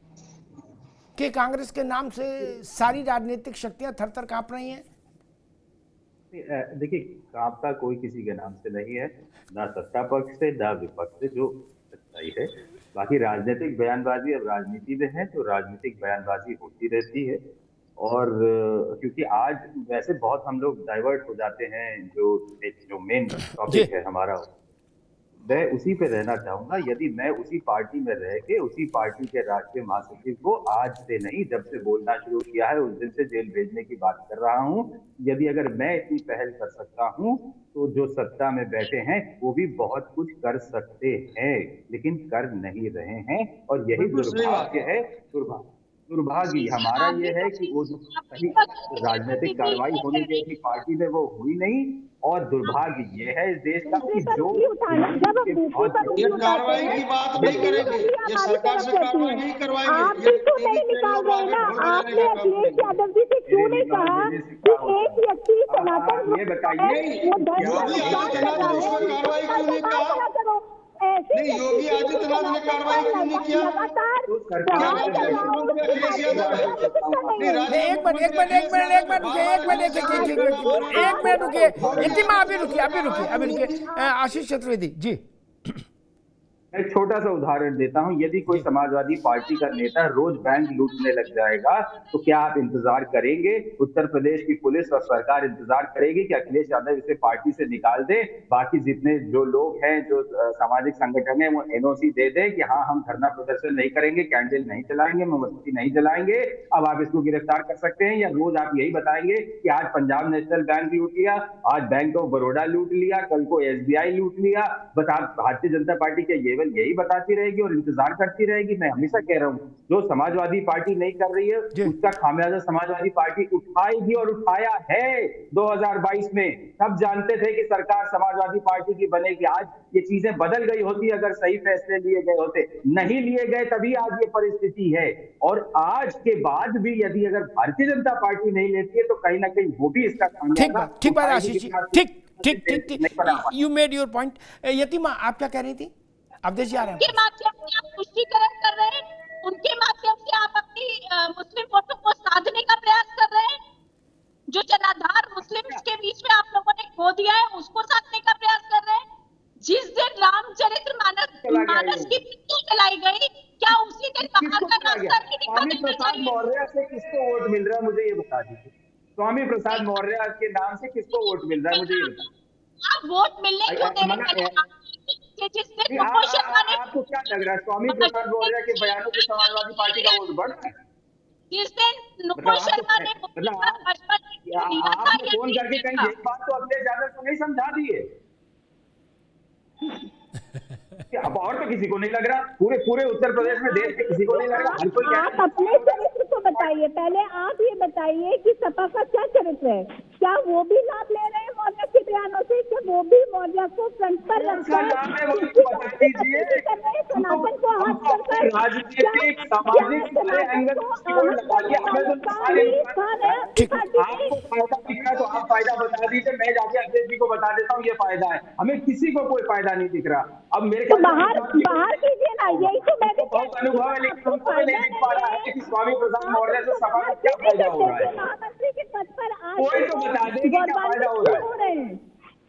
कि कांग्रेस के नाम से सारी राजनीतिक शक्तियां थर थर कांप रही हैं? देखिए, कांपता कोई किसी के नाम से नहीं है, ना सत्ता पक्ष से ना विपक्ष से, जो सच्चाई है। बाकी राजनीतिक बयानबाजी अब राजनीति में है, तो राजनीतिक बयानबाजी होती रहती है। और क्योंकि आज वैसे बहुत हम लोग डाइवर्ट हो जाते हैं, जो मेन टॉपिक है हमारा, मैं उसी पे रहना चाहूंगा। यदि मैं उसी पार्टी में रह के उसी पार्टी के राष्ट्रीय महासचिव को आज से नहीं, जब से बोलना शुरू किया है उस दिन से जेल भेजने की बात कर रहा हूं, यदि अगर मैं इतनी पहल कर सकता हूं तो जो सत्ता में बैठे हैं वो भी बहुत कुछ कर सकते हैं, लेकिन कर नहीं रहे हैं। और यही दुर्भाग्य है, दुर्भाग्य हमारा ये है कि वो जो राजनीतिक कार्रवाई होनी चाहिए थी पार्टी में वो हुई नहीं। और दुर्भाग्य ये है इस देश का कि जो ये कार्रवाई की बात नहीं करेंगे, ये सरकार से कार्रवाई नहीं करवाएंगे। ये बताइए योगी आदित्यनाथ ने उस पर कार्रवाई क्यों नहीं कहा? नहीं, योगी आदित्यनाथ ने कार्रवाई क्यों नहीं किया? एक मिनट रुकिए, इतिमा अभी रुकिए आशीष चतुर्वेदी जी। मैं एक छोटा सा उदाहरण देता हूं। यदि कोई समाजवादी पार्टी का नेता रोज बैंक लूटने लग जाएगा तो क्या आप इंतजार करेंगे? उत्तर प्रदेश की पुलिस और सरकार इंतजार करेगी कि अखिलेश यादव इसे पार्टी से निकाल दे, बाकी जितने जो लोग हैं, जो सामाजिक संगठन है, वो एनओसी दे दे कि हाँ हम धरना प्रदर्शन नहीं करेंगे, कैंडल नहीं जलाएंगे, मोमबत्ती नहीं जलाएंगे, अब आप इसको गिरफ्तार कर सकते हैं? या रोज आप यही बताएंगे कि आज पंजाब नेशनल बैंक लूट लिया, आज बैंक ऑफ बड़ौदा लूट लिया, कल को एसबीआई लूट लिया, बस आप भारतीय जनता पार्टी के यही बताती रहेगी और इंतजार करती रहेगी? मैं हमेशा कह रहा हूं, जो समाजवादी पार्टी नहीं कर रही है उसका खामियाजा समाजवादी पार्टी उठाएगी और उठाया है 2022 में। सब जानते थे कि सरकार समाजवादी पार्टी की बनेगी। आज ये चीजें बदल गई होती अगर सही फैसले लिए गए होते, नहीं लिए गए तभी आज ये परिस्थिति है। और आज के बाद भी यदि अगर भारतीय जनता पार्टी नहीं लेती है तो कहीं ना कहीं वो भी इसका खामियाजा ठीक बात आशीष जी, ठीक यू मेड योर पॉइंट। यतिमा आप क्या कह रही थी? अवधेश जी आ रहे हैं। उनके माध्यम से आप पुष्टिकरण कर रहे हैं, उनके माध्यम से आप अपनी मुस्लिम वोटों को साधने का प्रयास कर रहे हैं। जो जनाधार मुस्लिम के बीच में आप लोगों ने खो दिया है उसको साधने का प्रयास कर रहे हैं। जिस दिन रामचरितमानस की पिक्चर चलाई गई, क्या उसी दिन वहां का रास्ता स्वामी प्रसाद मौर्य से किसको वोट मिल रहा है मुझे ये बता दीजिए। स्वामी प्रसाद मौर्य के नाम से किसको वोट मिल रहा है मुझे ये बताइए। आप वोट मिलने क्यों दे रहे हैं? आपको क्या लग रहा है स्वामी प्रसाद मौर्य के बयानों से समाजवादी पार्टी का वोट बढ़ रहा है? जिस दिन नुपुर शर्मा ने आपने फोन करके कहीं एक बात तो अखिलेश यादव को नहीं समझा दी है? अब और तो किसी को नहीं लग रहा, पूरे उत्तर प्रदेश में देश के किसी को नहीं लग रहा। आप अपने चरित्र को बताइए, पहले आप ये बताइए कि सपा का क्या चरित्र है? क्या वो भी लाभ ले रहे हैं मौर्य के बयानों से? क्या वो भी मौर्य को फ्रंट पर रखकर सनातन को हाथ कर राजनीतिक सामाजिक तो आप फायदा बता दीजिए, मैं जाके अखिलेश जी को बता देता हूँ ये फायदा है। हमें किसी को कोई फायदा नहीं दिख रहा। अब मेरे तो बाहर कीजिए ना, यही तो मैं बहुत अनुभव है, लेकिन उनको नहीं दिख पा रहा है कि स्वामी प्रसाद मौर्य से सपा को क्या फायदा हो रहा है। महामंत्री के पद पर कोई तो बता दे कि क्या फायदा हो रहा है।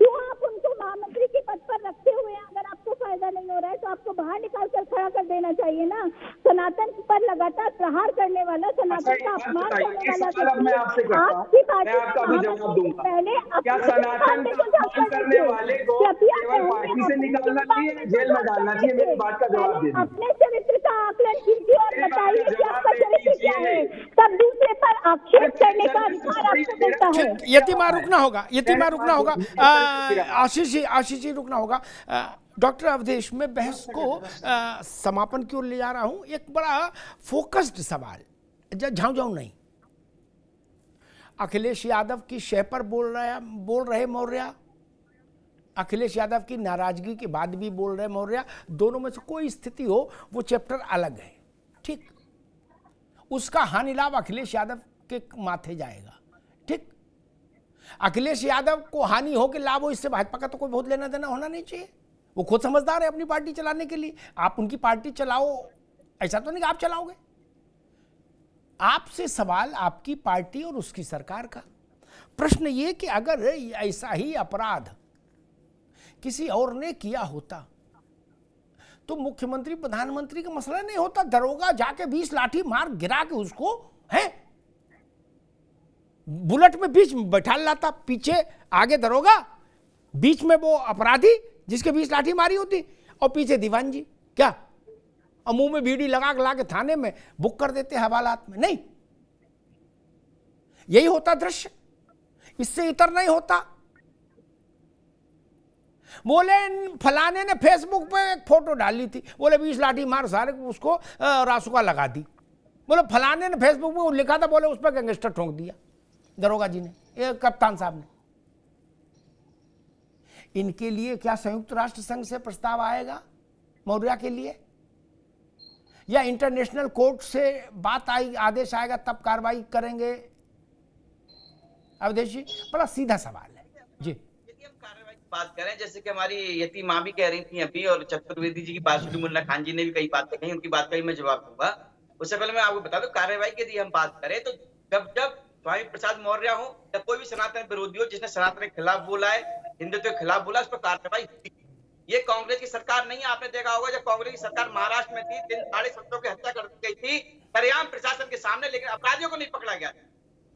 क्यों आप उनको महामंत्री के पद पर रखते हुए अगर आपको फायदा नहीं हो रहा है तो आपको बाहर निकाल कर खड़ा कर देना चाहिए ना। सनातन पर लगातार प्रहार करने वाला, सनातन का अपमान करने वाला मैं आपसे आपकी पार्टी आपका भी जवाब दूंगा। पहले क्या सनातन का अपमान करने वाले को केवल पार्टी से निकालना चाहिए, जेल में डालना चाहिए? मेरी बात का जवाब दीजिए। अपने चरित्र का आकलन कीजिए और बताइए कि आपका चरित्र क्या है, तब दूसरे पर आक्षेप करने का अधिकार आपको मिलता है। यतिमा रुकना होगा आशीष जी रुकना होगा। डॉक्टर अवधेश, मैं बहस को समापन की ओर ले जा रहा हूं। एक बड़ा फोकस्ड सवाल, झाऊ नहीं। अखिलेश यादव की शय पर बोल रहे मौर्य, अखिलेश यादव की नाराजगी के बाद भी बोल रहे मौर्य। दोनों में से कोई स्थिति हो, वो चैप्टर अलग है, ठीक। उसका हानि लाभ अखिलेश यादव के माथे जाएगा, ठीक। अखिलेश यादव को हानि हो कि लाभ हो, इससे भाजपा का तो कोई बहुत लेना देना होना नहीं चाहिए। वो खुद समझदार है अपनी पार्टी चलाने के लिए। आप उनकी पार्टी चलाओ, ऐसा तो नहीं कि आप चलाओगे। आपसे सवाल आपकी पार्टी और उसकी सरकार का। प्रश्न ये कि अगर ऐसा ही अपराध किसी और ने किया होता तो मुख्यमंत्री प्रधानमंत्री का मसला नहीं होता। दरोगा जाके 20 लाठी मार गिरा के उसको है बुलेट में बीच में बैठा लाता, पीछे आगे दरोगा, बीच में वो अपराधी जिसके 20 लाठी मारी होती, और पीछे दीवान जी। क्या और मुंह में बीड़ी लगा के थाने में बुक कर देते हवालात में? नहीं, यही होता दृश्य, इससे इतर नहीं होता। बोले फलाने ने फेसबुक पे एक फोटो डाली थी, बोले 20 लाठी मार सारे उसको रासुका लगा दी। बोले फलाने ने फेसबुक पे लिखा था, बोले उस पर गैंगस्टर ठोक दिया दरोगा जी ने, ये कप्तान साहब ने। इनके लिए क्या संयुक्त राष्ट्र संघ से प्रस्ताव आएगा मौर्य के लिए, या इंटरनेशनल कोर्ट से बात आई, आदेश आएगा तब कार्रवाई करेंगे? अवधेश जी, बड़ा सीधा सवाल है जी। यदि हम कार्रवाई बात करें, जैसे कि हमारी यती माँ भी कह रही थी अभी, और चतुर्वेदी जी की बात सुनी, मुन्ना खान जी ने भी कई बातें कही, उनकी बात का भी मैं जवाब दूंगा। उससे पहले मैं आपको बता दूं, कार्रवाई की यदि हम बात करें तो जब स्वामी प्रसाद मौर्य हो या कोई भी सनातन विरोधी हो जिसने सनातन के खिलाफ बोला है, हिंदुत्व के खिलाफ बोला, उस पर कार्रवाई हुई। ये कांग्रेस की सरकार नहीं है। आपने देखा होगा जब कांग्रेस की सरकार महाराष्ट्र में थी, 750 की हत्या कर दी गई थी सरेआम प्रशासन के सामने, लेकिन अपराधियों को नहीं पकड़ा गया।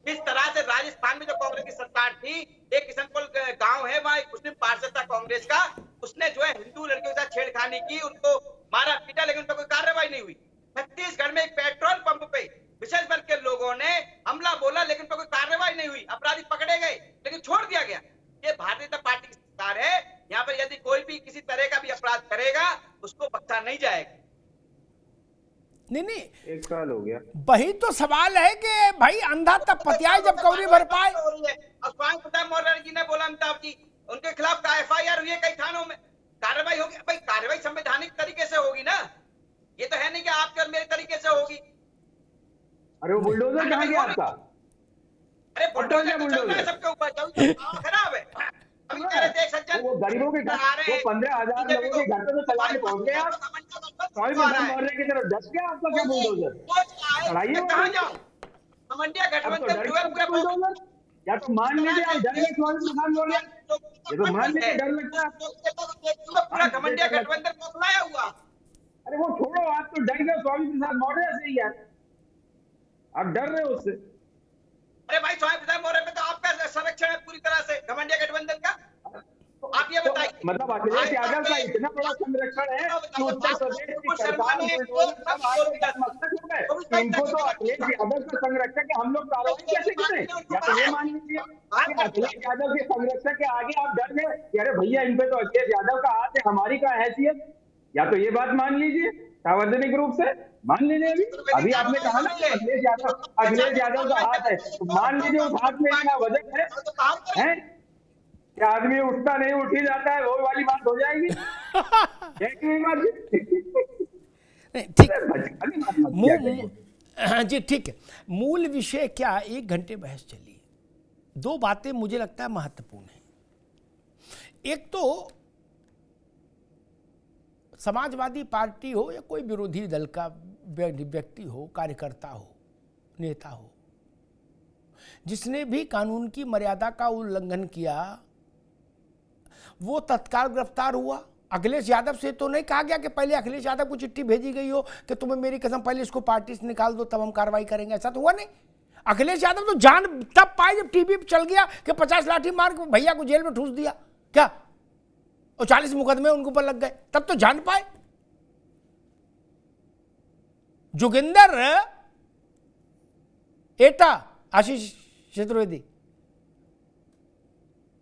इस तरह से राजस्थान में जो कांग्रेस की सरकार थी, एक किशनपुर गांव है, वहां एक मुस्लिम पार्षद था कांग्रेस का, उसने जो है हिंदू लड़कियों के साथ छेड़खानी की, उनको मारा पीटा, लेकिन उन पर कोई कार्रवाई नहीं हुई। छत्तीसगढ़ में एक पेट्रोल पंप पे विशेष वर्ग के लोगों ने हमला बोला, लेकिन कोई कार्रवाई नहीं हुई, अपराधी पकड़े गए लेकिन छोड़ दिया गया। ये भारतीय जनता पार्टी की सरकार है। यहाँ पर यदि कोई भी किसी तरह का भी अपराध करेगा उसको बख्शा नहीं जाएगा। नहीं, 1 साल हो गया। वही तो सवाल है कि भाई अंधा तब पतियाए जब कौड़ी भर पाए। और स्वामी प्रसाद मौर्य जी ने बोला, अमिताभ जी, उनके खिलाफ का FIR हुई है कई थानों में, कार्रवाई होगी। भाई कार्रवाई संवैधानिक तरीके से होगी ना, ये तो है नहीं कि आपके और मेरे तरीके से होगी। अरे वो बुलडोजर कहाँ गया आपका? अरे बुलडोजर तो चल रहा है सबके ऊपर, खराब है। अभी तेरे देख सज्जन, वो गरीबों के घर, वो 15,000 लोगों के घर पे तो चलाने पहुंच गए आप। स्वामी प्रसाद मौर्य की तरफ डस गया आपका क्या बुलडोजर? कहाँ जाऊं? खमंडिया गठबंधन जो है पूरा बुलडोजर, या तो मान लीजिए आप डर गए स्वामी प्रसाद मौर्य, ये तो मान लीजिए डर लगता है। पूरा खमंडिया गठबंधन को बुलाया हुआ। अरे वो छोड़ो, आप तो डर गए स्वामी प्रसाद मौर्य से ही यार, आप डर रहे हो उससे। अरे भाई स्वामी प्रसाद मौर्य में तो आपका संरक्षण है पूरी तरह से गठबंधन गठबंधन का। आप ये बताइए, मतलब अखिलेश यादव का इतना बड़ा संरक्षण है कि उत्तर प्रदेश की सरकार इनको तो अखिलेश यादव का संरक्षक है, हम लोग कार्रवाई कैसे करें? या तो ये मान लीजिए कि अखिलेश यादव के संरक्षक के आगे आप डर गए कि अरे भैया इन पे तो अखिलेश यादव का हाथ है, हमारी का हैसियत। या तो ये बात मान लीजिए सार्वजनिक रूप से, मान लीजिए अभी आपने कहा ना कि अखिलेश यादव का हाथ है, तो मान लीजिए उस हाथ में इतना वजन है क्या आदमी उठता नहीं उठ ही जाता है, वो वाली बात हो जाएगी। हाँ जी ठीक है। मूल विषय क्या, 1 घंटे बहस चली। 2 बातें मुझे लगता है महत्वपूर्ण है। एक तो समाजवादी पार्टी हो या कोई विरोधी दल का व्यक्ति हो, कार्यकर्ता हो, नेता हो, जिसने भी कानून की मर्यादा का उल्लंघन किया वो तत्काल गिरफ्तार हुआ। अखिलेश यादव से तो नहीं कहा गया कि पहले अखिलेश यादव को चिट्ठी भेजी गई हो कि तुम्हें मेरी कसम पहले इसको पार्टी से निकाल दो तब हम कार्रवाई करेंगे, ऐसा तो हुआ नहीं। अखिलेश यादव तो जान तब पाए जब टीवी पे चल गया कि 50 लाठी मार के भैया को जेल में ठूस दिया क्या, और 40 मुकदमे उनके ऊपर लग गए, तब तो जान पाए। जोगिंदर एटा, आशीष चतुर्वेदी,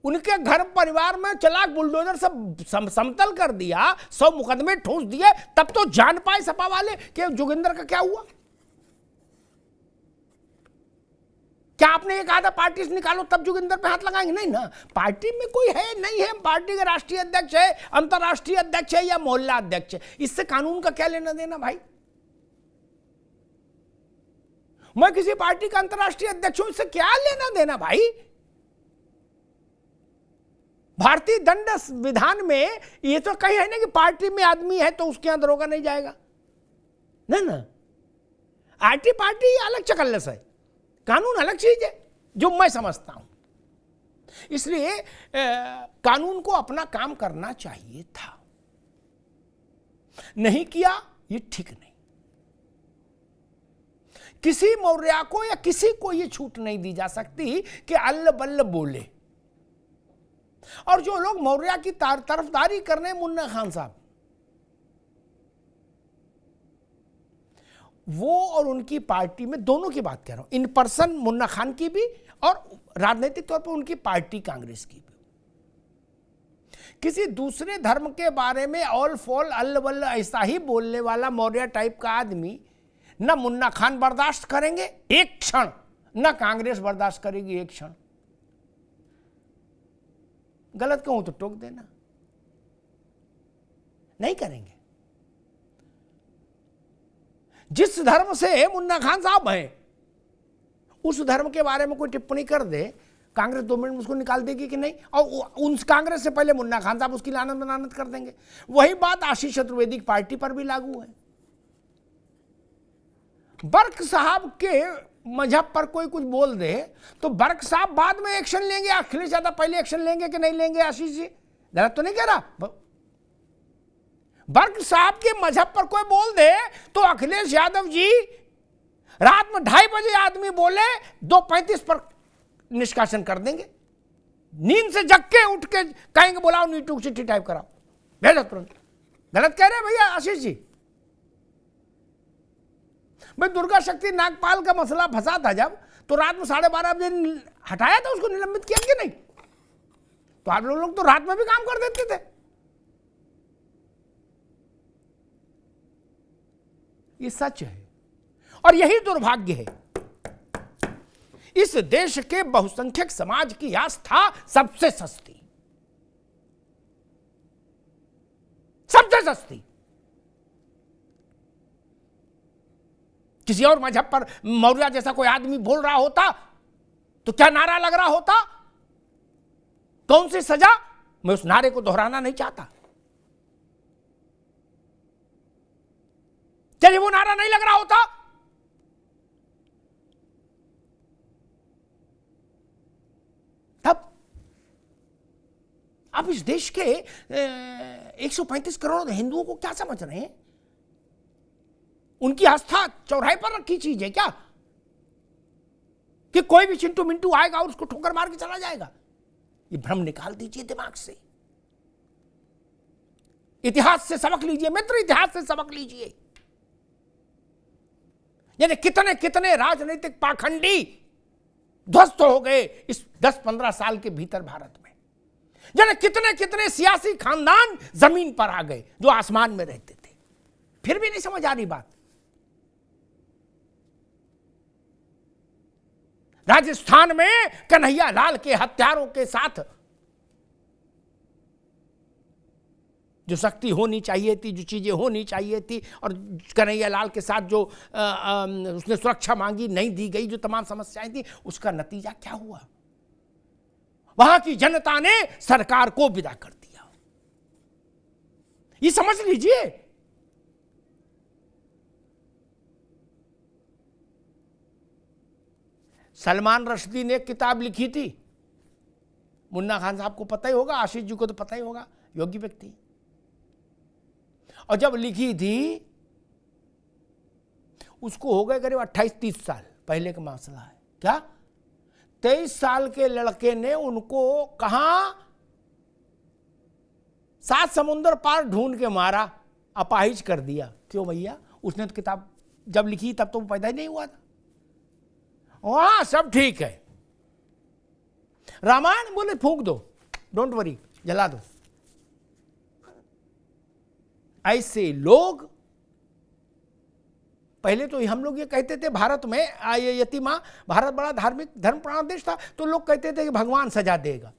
उनके घर परिवार में चलाक बुलडोजर सब समतल कर दिया, 100 मुकदमे ठूस दिए, तब तो जान पाए सपा वाले कि जोगिंदर का क्या हुआ। क्या आपने एक आधा पार्टी से निकालो तब जोगिंदर पे हाथ लगाएंगे? नहीं ना, पार्टी में कोई है नहीं है, पार्टी का राष्ट्रीय अध्यक्ष है, अंतर्राष्ट्रीय अध्यक्ष है या मोहल्ला अध्यक्ष है, इससे कानून का क्या लेना देना भाई। मैं किसी पार्टी का अंतर्राष्ट्रीय अध्यक्ष हूं, इससे क्या लेना देना भाई। भारतीय दंड विधान में ये तो कहीं है ना कि पार्टी में आदमी है तो उसके अंदर होगा नहीं जाएगा, ना। आरटी पार्टी अलग चकल्लस है, कानून अलग चीज है जो मैं समझता हूं। इसलिए कानून को अपना काम करना चाहिए था, नहीं किया ये ठीक नहीं। किसी मौर्या को या किसी को ये छूट नहीं दी जा सकती कि अल्ल बल्ल बोले। और जो लोग मौर्या की तरफदारी करने, मुन्ना खान साहब, वो और उनकी पार्टी में, दोनों की बात कर रहा हूं, इन पर्सन मुन्ना खान की भी और राजनीतिक तौर पर उनकी पार्टी कांग्रेस की भी, किसी दूसरे धर्म के बारे में ऑल फॉल अल्ल बल्ल ऐसा ही बोलने वाला मौर्या टाइप का आदमी न मुन्ना खान बर्दाश्त करेंगे एक क्षण, न कांग्रेस बर्दाश्त करेगी एक क्षण। गलत कहूं तो टोक देना, नहीं करेंगे। जिस धर्म से मुन्ना खान साहब हैं उस धर्म के बारे में कोई टिप्पणी कर दे, कांग्रेस 2 मिनट में उसको निकाल देगी कि नहीं, और उन कांग्रेस से पहले मुन्ना खान साहब उसकी लानत बनानत कर देंगे। वही बात आशीष चतुर्वेदी की पार्टी पर भी लागू है। बर्क साहब के मजहब पर कोई कुछ बोल दे तो बर्क साहब बाद में एक्शन लेंगे, अखिलेश यादव पहले एक्शन लेंगे कि नहीं लेंगे? आशीष जी गलत तो नहीं कह रहा? बर्क साहब के मजहब पर कोई बोल दे तो अखिलेश यादव जी रात में 2:30 बजे आदमी बोले 2:35 पर निष्कासन कर देंगे। नींद से जग के उठ के कहेंगे बुलाओ नीटू चिट्ठी टाइप कराओ, भेजो तुरंत। गलत कह रहे हैं भैया आशीष जी। भाई दुर्गा शक्ति नागपाल का मसला फंसा था जब, तो रात में 12:30 बजे हटाया था, उसको निलंबित किया कि नहीं? तो आप लोग तो रात में भी काम कर देते थे। ये सच है और यही दुर्भाग्य है। इस देश के बहुसंख्यक समाज की आस्था सबसे सस्ती, सबसे सस्ती। किसी और मजहब पर मौर्य जैसा कोई आदमी बोल रहा होता तो क्या नारा लग रहा होता, कौन सी सजा? मैं उस नारे को दोहराना नहीं चाहता। चलिए वो नारा नहीं लग रहा होता तब आप इस देश के 135 करोड़ हिंदुओं को क्या समझ रहे हैं? उनकी आस्था चौराहे पर रखी चीज है क्या कि कोई भी चिंटू मिंटू आएगा और उसको ठोकर मार के चला जाएगा? ये भ्रम निकाल दीजिए दिमाग से। इतिहास से सबक लीजिए मित्र, इतिहास से सबक लीजिए। यानी कितने कितने राजनीतिक पाखंडी ध्वस्त हो गए इस 10-15 साल के भीतर भारत में। यानी कितने कितने सियासी खानदान जमीन पर आ गए जो आसमान में रहते थे। फिर भी नहीं समझ आ रही बात। राजस्थान में कन्हैया लाल के हत्यारों के साथ जो शक्ति होनी चाहिए थी, जो चीजें होनी चाहिए थी, और कन्हैया लाल के साथ जो उसने सुरक्षा मांगी नहीं दी गई, जो तमाम समस्याएं थी, उसका नतीजा क्या हुआ? वहां की जनता ने सरकार को विदा कर दिया। ये समझ लीजिए। सलमान रश्दी ने एक किताब लिखी थी, मुन्ना खान साहब को पता ही होगा, आशीष जी को तो पता ही होगा, योगी व्यक्ति। और जब लिखी थी उसको हो गए करीब 28-30 साल पहले का मसला है। क्या 23 साल के लड़के ने उनको कहां 7 समुंदर पार ढूंढ के मारा, अपाहिज कर दिया। क्यों भैया? उसने तो किताब जब लिखी तब तो वो पैदा ही नहीं हुआ था। वहां सब ठीक है। रामायण बोले फूंक दो, डोंट वरी, जला दो। ऐसे लोग पहले तो हम लोग ये कहते थे भारत में यतिमा, भारत बड़ा धार्मिक धर्मप्राण देश था, तो लोग कहते थे कि भगवान सजा देगा।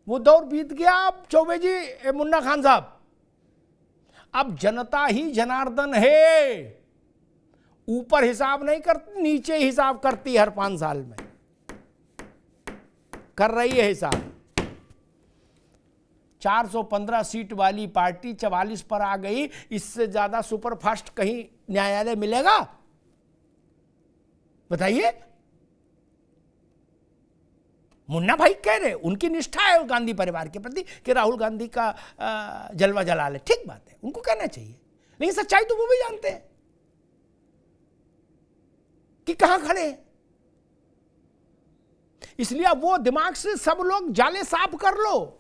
वो दौर बीत गया। अब चौबे जी, मुन्ना खान साहब, अब जनता ही जनार्दन है। ऊपर हिसाब नहीं करती, नीचे हिसाब करती। हर 5 साल में कर रही है हिसाब। 415 सीट वाली पार्टी 44 पर आ गई। इससे ज्यादा सुपरफास्ट कहीं न्यायालय मिलेगा? बताइए। मुन्ना भाई कह रहे, उनकी निष्ठा है गांधी परिवार के प्रति कि राहुल गांधी का जलवा जला ले, ठीक बात है, उनको कहना चाहिए। लेकिन सच्चाई तो वो भी जानते हैं कि कहां खड़े हैं। इसलिए अब वो दिमाग से सब लोग जाले साफ कर लो,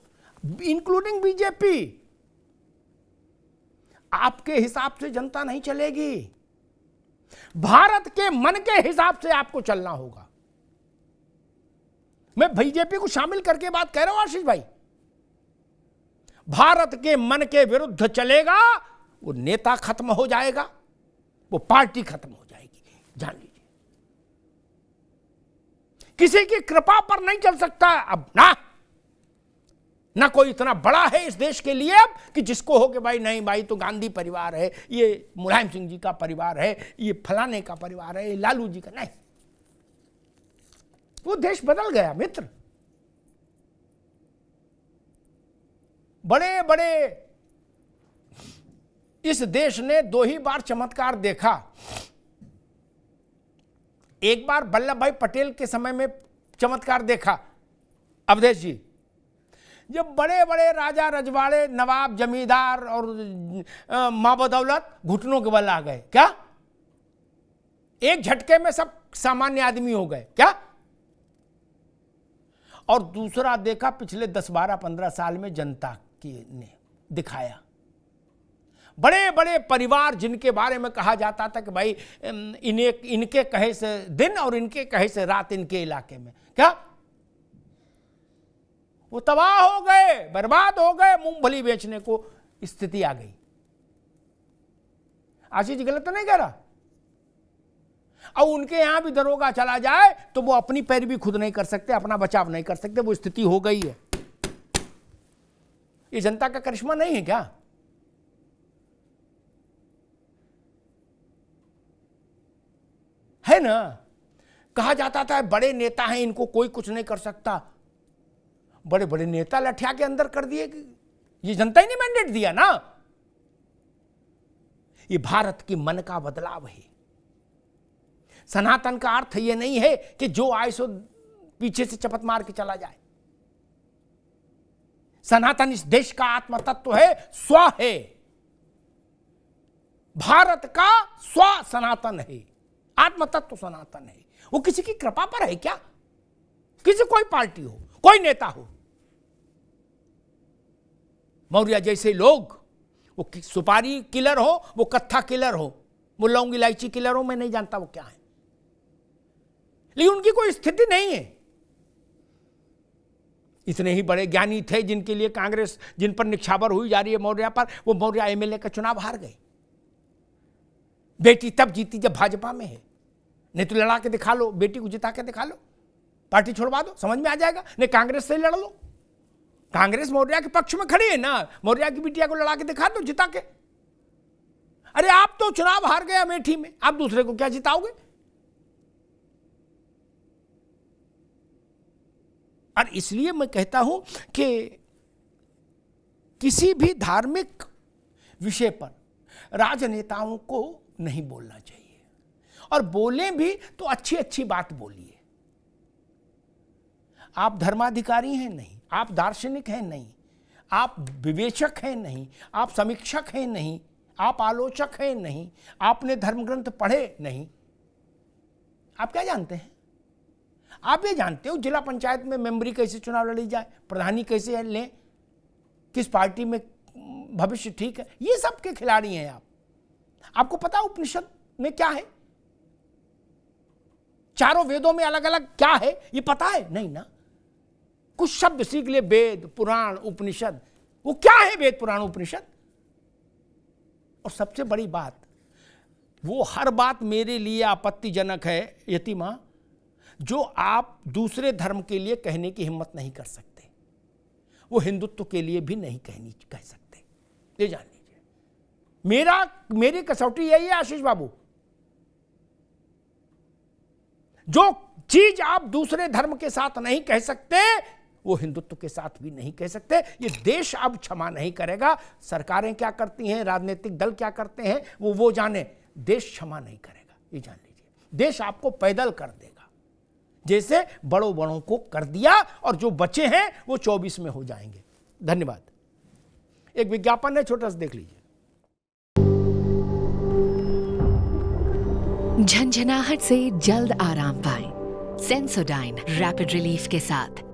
इंक्लूडिंग बीजेपी। आपके हिसाब से जनता नहीं चलेगी, भारत के मन के हिसाब से आपको चलना होगा। मैं बीजेपी को शामिल करके बात कह रहा हूं आशीष भाई। भारत के मन के विरुद्ध चलेगा, वो नेता खत्म हो जाएगा, वो पार्टी खत्म हो जाएगी, जान लीजिए। किसी की कृपा पर नहीं चल सकता अब ना कोई इतना बड़ा है इस देश के लिए अब कि जिसको हो कि भाई नहीं भाई तो गांधी परिवार है, ये मुलायम सिंह जी का परिवार है, ये फलाने का परिवार है, ये लालू जी का। नहीं, वो देश बदल गया मित्र। बड़े बड़े इस देश ने 2 ही बार चमत्कार देखा। एक बार वल्लभ भाई पटेल के समय में चमत्कार देखा अवधेश जी, जब बड़े बड़े राजा रजवाड़े नवाब जमींदार और माँ बदौलत घुटनों के बल आ गए। क्या एक झटके में सब सामान्य आदमी हो गए क्या? और दूसरा देखा पिछले 10, 12, 15 साल में जनता की ने दिखाया। बड़े बड़े परिवार जिनके बारे में कहा जाता था कि भाई इनके कहे से दिन और इनके कहे से रात इनके इलाके में, क्या वो तबाह हो गए, बर्बाद हो गए, मूंगफली बेचने को स्थिति आ गई। आशीष जी गलत तो नहीं कह रहा? और उनके यहां भी दरोगा चला जाए तो वो अपनी पैरवी खुद नहीं कर सकते, अपना बचाव नहीं कर सकते, वो स्थिति हो गई है। ये जनता का करिश्मा नहीं है क्या? है ना? कहा जाता था बड़े नेता हैं, इनको कोई कुछ नहीं कर सकता। बड़े बड़े नेता लठिया के अंदर कर दिए कि ये जनता ही ने मैंडेट दिया ना। ये भारत की मन का बदलाव है। सनातन का अर्थ ये नहीं है कि जो आए सो पीछे से चपत मार के चला जाए। सनातन इस देश का आत्म तत्व है, स्व है। भारत का स्व सनातन है, आत्म तत्व सनातन है। वो किसी की कृपा पर है क्या? किसी कोई पार्टी हो, कोई नेता हो। मौर्य जैसे लोग, वो सुपारी किलर हो, वो कत्था किलर हो, वो लौंग इलायची किलर हो, मैं नहीं जानता वो क्या है, लेकिन उनकी कोई स्थिति नहीं है। इतने ही बड़े ज्ञानी थे जिनके लिए कांग्रेस, जिन पर निछावर हुई जा रही है मौर्य पर, वो मौर्य एमएलए का चुनाव हार गए। बेटी तब जीती जब भाजपा में है। नहीं तो लड़ा के दिखा लो, बेटी को जिता के दिखा लो, पार्टी छोड़वा दो, समझ में आ जाएगा। नहीं कांग्रेस से लड़ लो, कांग्रेस मौर्य के पक्ष में खड़ी है ना, मौर्य की बिटिया को लड़ा के दिखा दो, जिता के। अरे आप तो चुनाव हार गए अमेठी में, आप दूसरे को क्या जिताओगे? और इसलिए मैं कहता हूं कि किसी भी धार्मिक विषय पर राजनेताओं को नहीं बोलना चाहिए, और बोले भी तो अच्छी अच्छी बात बोलिए। आप धर्माधिकारी हैं नहीं, आप दार्शनिक हैं नहीं, आप विवेचक हैं नहीं, आप समीक्षक हैं नहीं, आप आलोचक हैं नहीं, आपने धर्म ग्रंथ पढ़े नहीं। आप क्या जानते हैं? आप ये जानते हो जिला पंचायत में मेंबरी कैसे चुनाव लड़ी जाए, प्रधानी कैसे लें, किस पार्टी में भविष्य ठीक है, ये सब के खिलाड़ी हैं आप। आपको पता उपनिषद में क्या है, चारों वेदों में अलग अलग क्या है ये पता है? नहीं ना। कुछ शब्द सीख ले, वेद पुराण उपनिषद, वो क्या है वेद पुराण उपनिषद? और सबसे बड़ी बात, वो हर बात मेरे लिए आपत्तिजनक है यतिमा, जो आप दूसरे धर्म के लिए कहने की हिम्मत नहीं कर सकते, वो हिंदुत्व के लिए भी नहीं कह सकते। ये जान लीजिए, मेरी कसौटी यही है आशीष बाबू, जो चीज आप दूसरे धर्म के साथ नहीं कह सकते वो हिंदुत्व के साथ भी नहीं कह सकते। ये देश अब क्षमा नहीं करेगा। सरकारें क्या करती हैं, राजनीतिक दल क्या करते हैं, वो जाने, देश क्षमा नहीं करेगा, ये जान लीजिए। देश आपको पैदल कर देगा, जैसे बड़ों बड़ों को कर दिया, और जो बचे हैं वो 24 में हो जाएंगे। धन्यवाद। एक विज्ञापन है, छोटा सा देख लीजिए। झंझनाहट से जल्द आराम पाएं सेंसोडाइन रैपिड रिलीफ के साथ।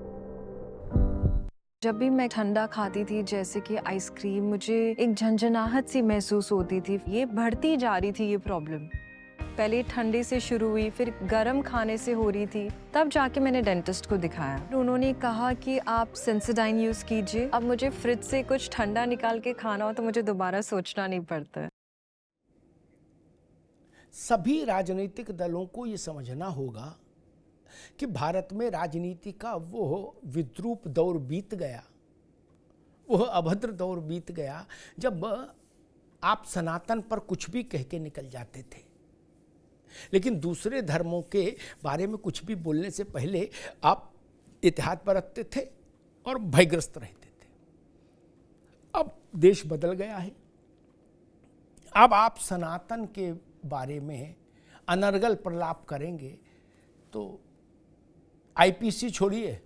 जब भी मैं ठंडा खाती थी, जैसे कि आइसक्रीम, मुझे एक झंझनाहट सी महसूस होती थी। ये बढ़ती जा रही थी ये प्रॉब्लम। पहले ठंडे से शुरू हुई, फिर गर्म खाने से हो रही थी, तब जाके मैंने डेंटिस्ट को दिखाया। उन्होंने कहा कि आप सेंसोडाइन यूज़ कीजिए। अब मुझे फ्रिज से कुछ ठंडा निकाल के खाना हो तो मुझे दोबारा सोचना नहीं पड़ता है। सभी राजनीतिक दलों को ये समझना होगा कि भारत में राजनीति का वो विद्रूप दौर बीत गया, वो अभद्र दौर बीत गया, जब आप सनातन पर कुछ भी कह के निकल जाते थे। लेकिन दूसरे धर्मों के बारे में कुछ भी बोलने से पहले आप इतिहाद बरतते थे और भयग्रस्त रहते थे। अब देश बदल गया है। अब आप सनातन के बारे में अनर्गल प्रलाप करेंगे तो आईपीसी छोड़िए,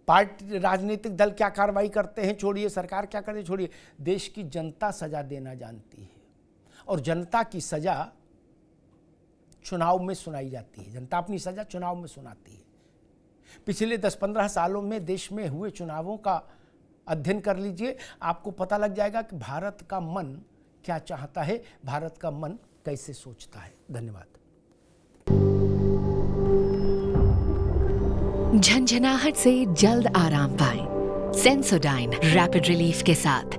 पार्टी राजनीतिक दल क्या कार्रवाई करते हैं छोड़िए, सरकार क्या करती है छोड़िए, देश की जनता सजा देना जानती है और जनता की सजा चुनाव में सुनाई जाती है। जनता अपनी सजा चुनाव में सुनाती है। पिछले 10-15 सालों में देश में हुए चुनावों का अध्ययन कर लीजिए, आपको पता लग जाएगा कि भारत का मन क्या चाहता है, भारत का मन कैसे सोचता है। धन्यवाद। झंझनाहट से जल्द आराम पाएं सेंसोडाइन रैपिड रिलीफ के साथ।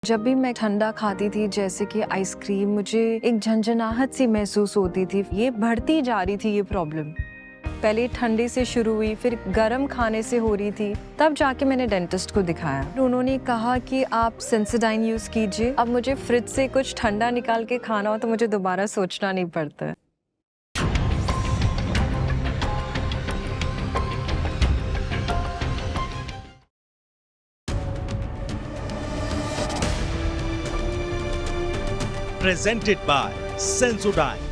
जब भी मैं ठंडा खाती थी जैसे कि आइसक्रीम, मुझे एक झंझनाहट सी महसूस होती थी। ये बढ़ती जा रही थी ये प्रॉब्लम। पहले ठंडे से शुरू हुई, फिर गर्म खाने से हो रही थी। तब जाके मैंने डेंटिस्ट को दिखाया। उन्होंने कहा कि आप सेंसोडाइन यूज़ कीजिए। अब मुझे फ्रिज से कुछ ठंडा निकाल के खाना हो तो मुझे दोबारा सोचना नहीं पड़ता है। Presented by Sensodyne.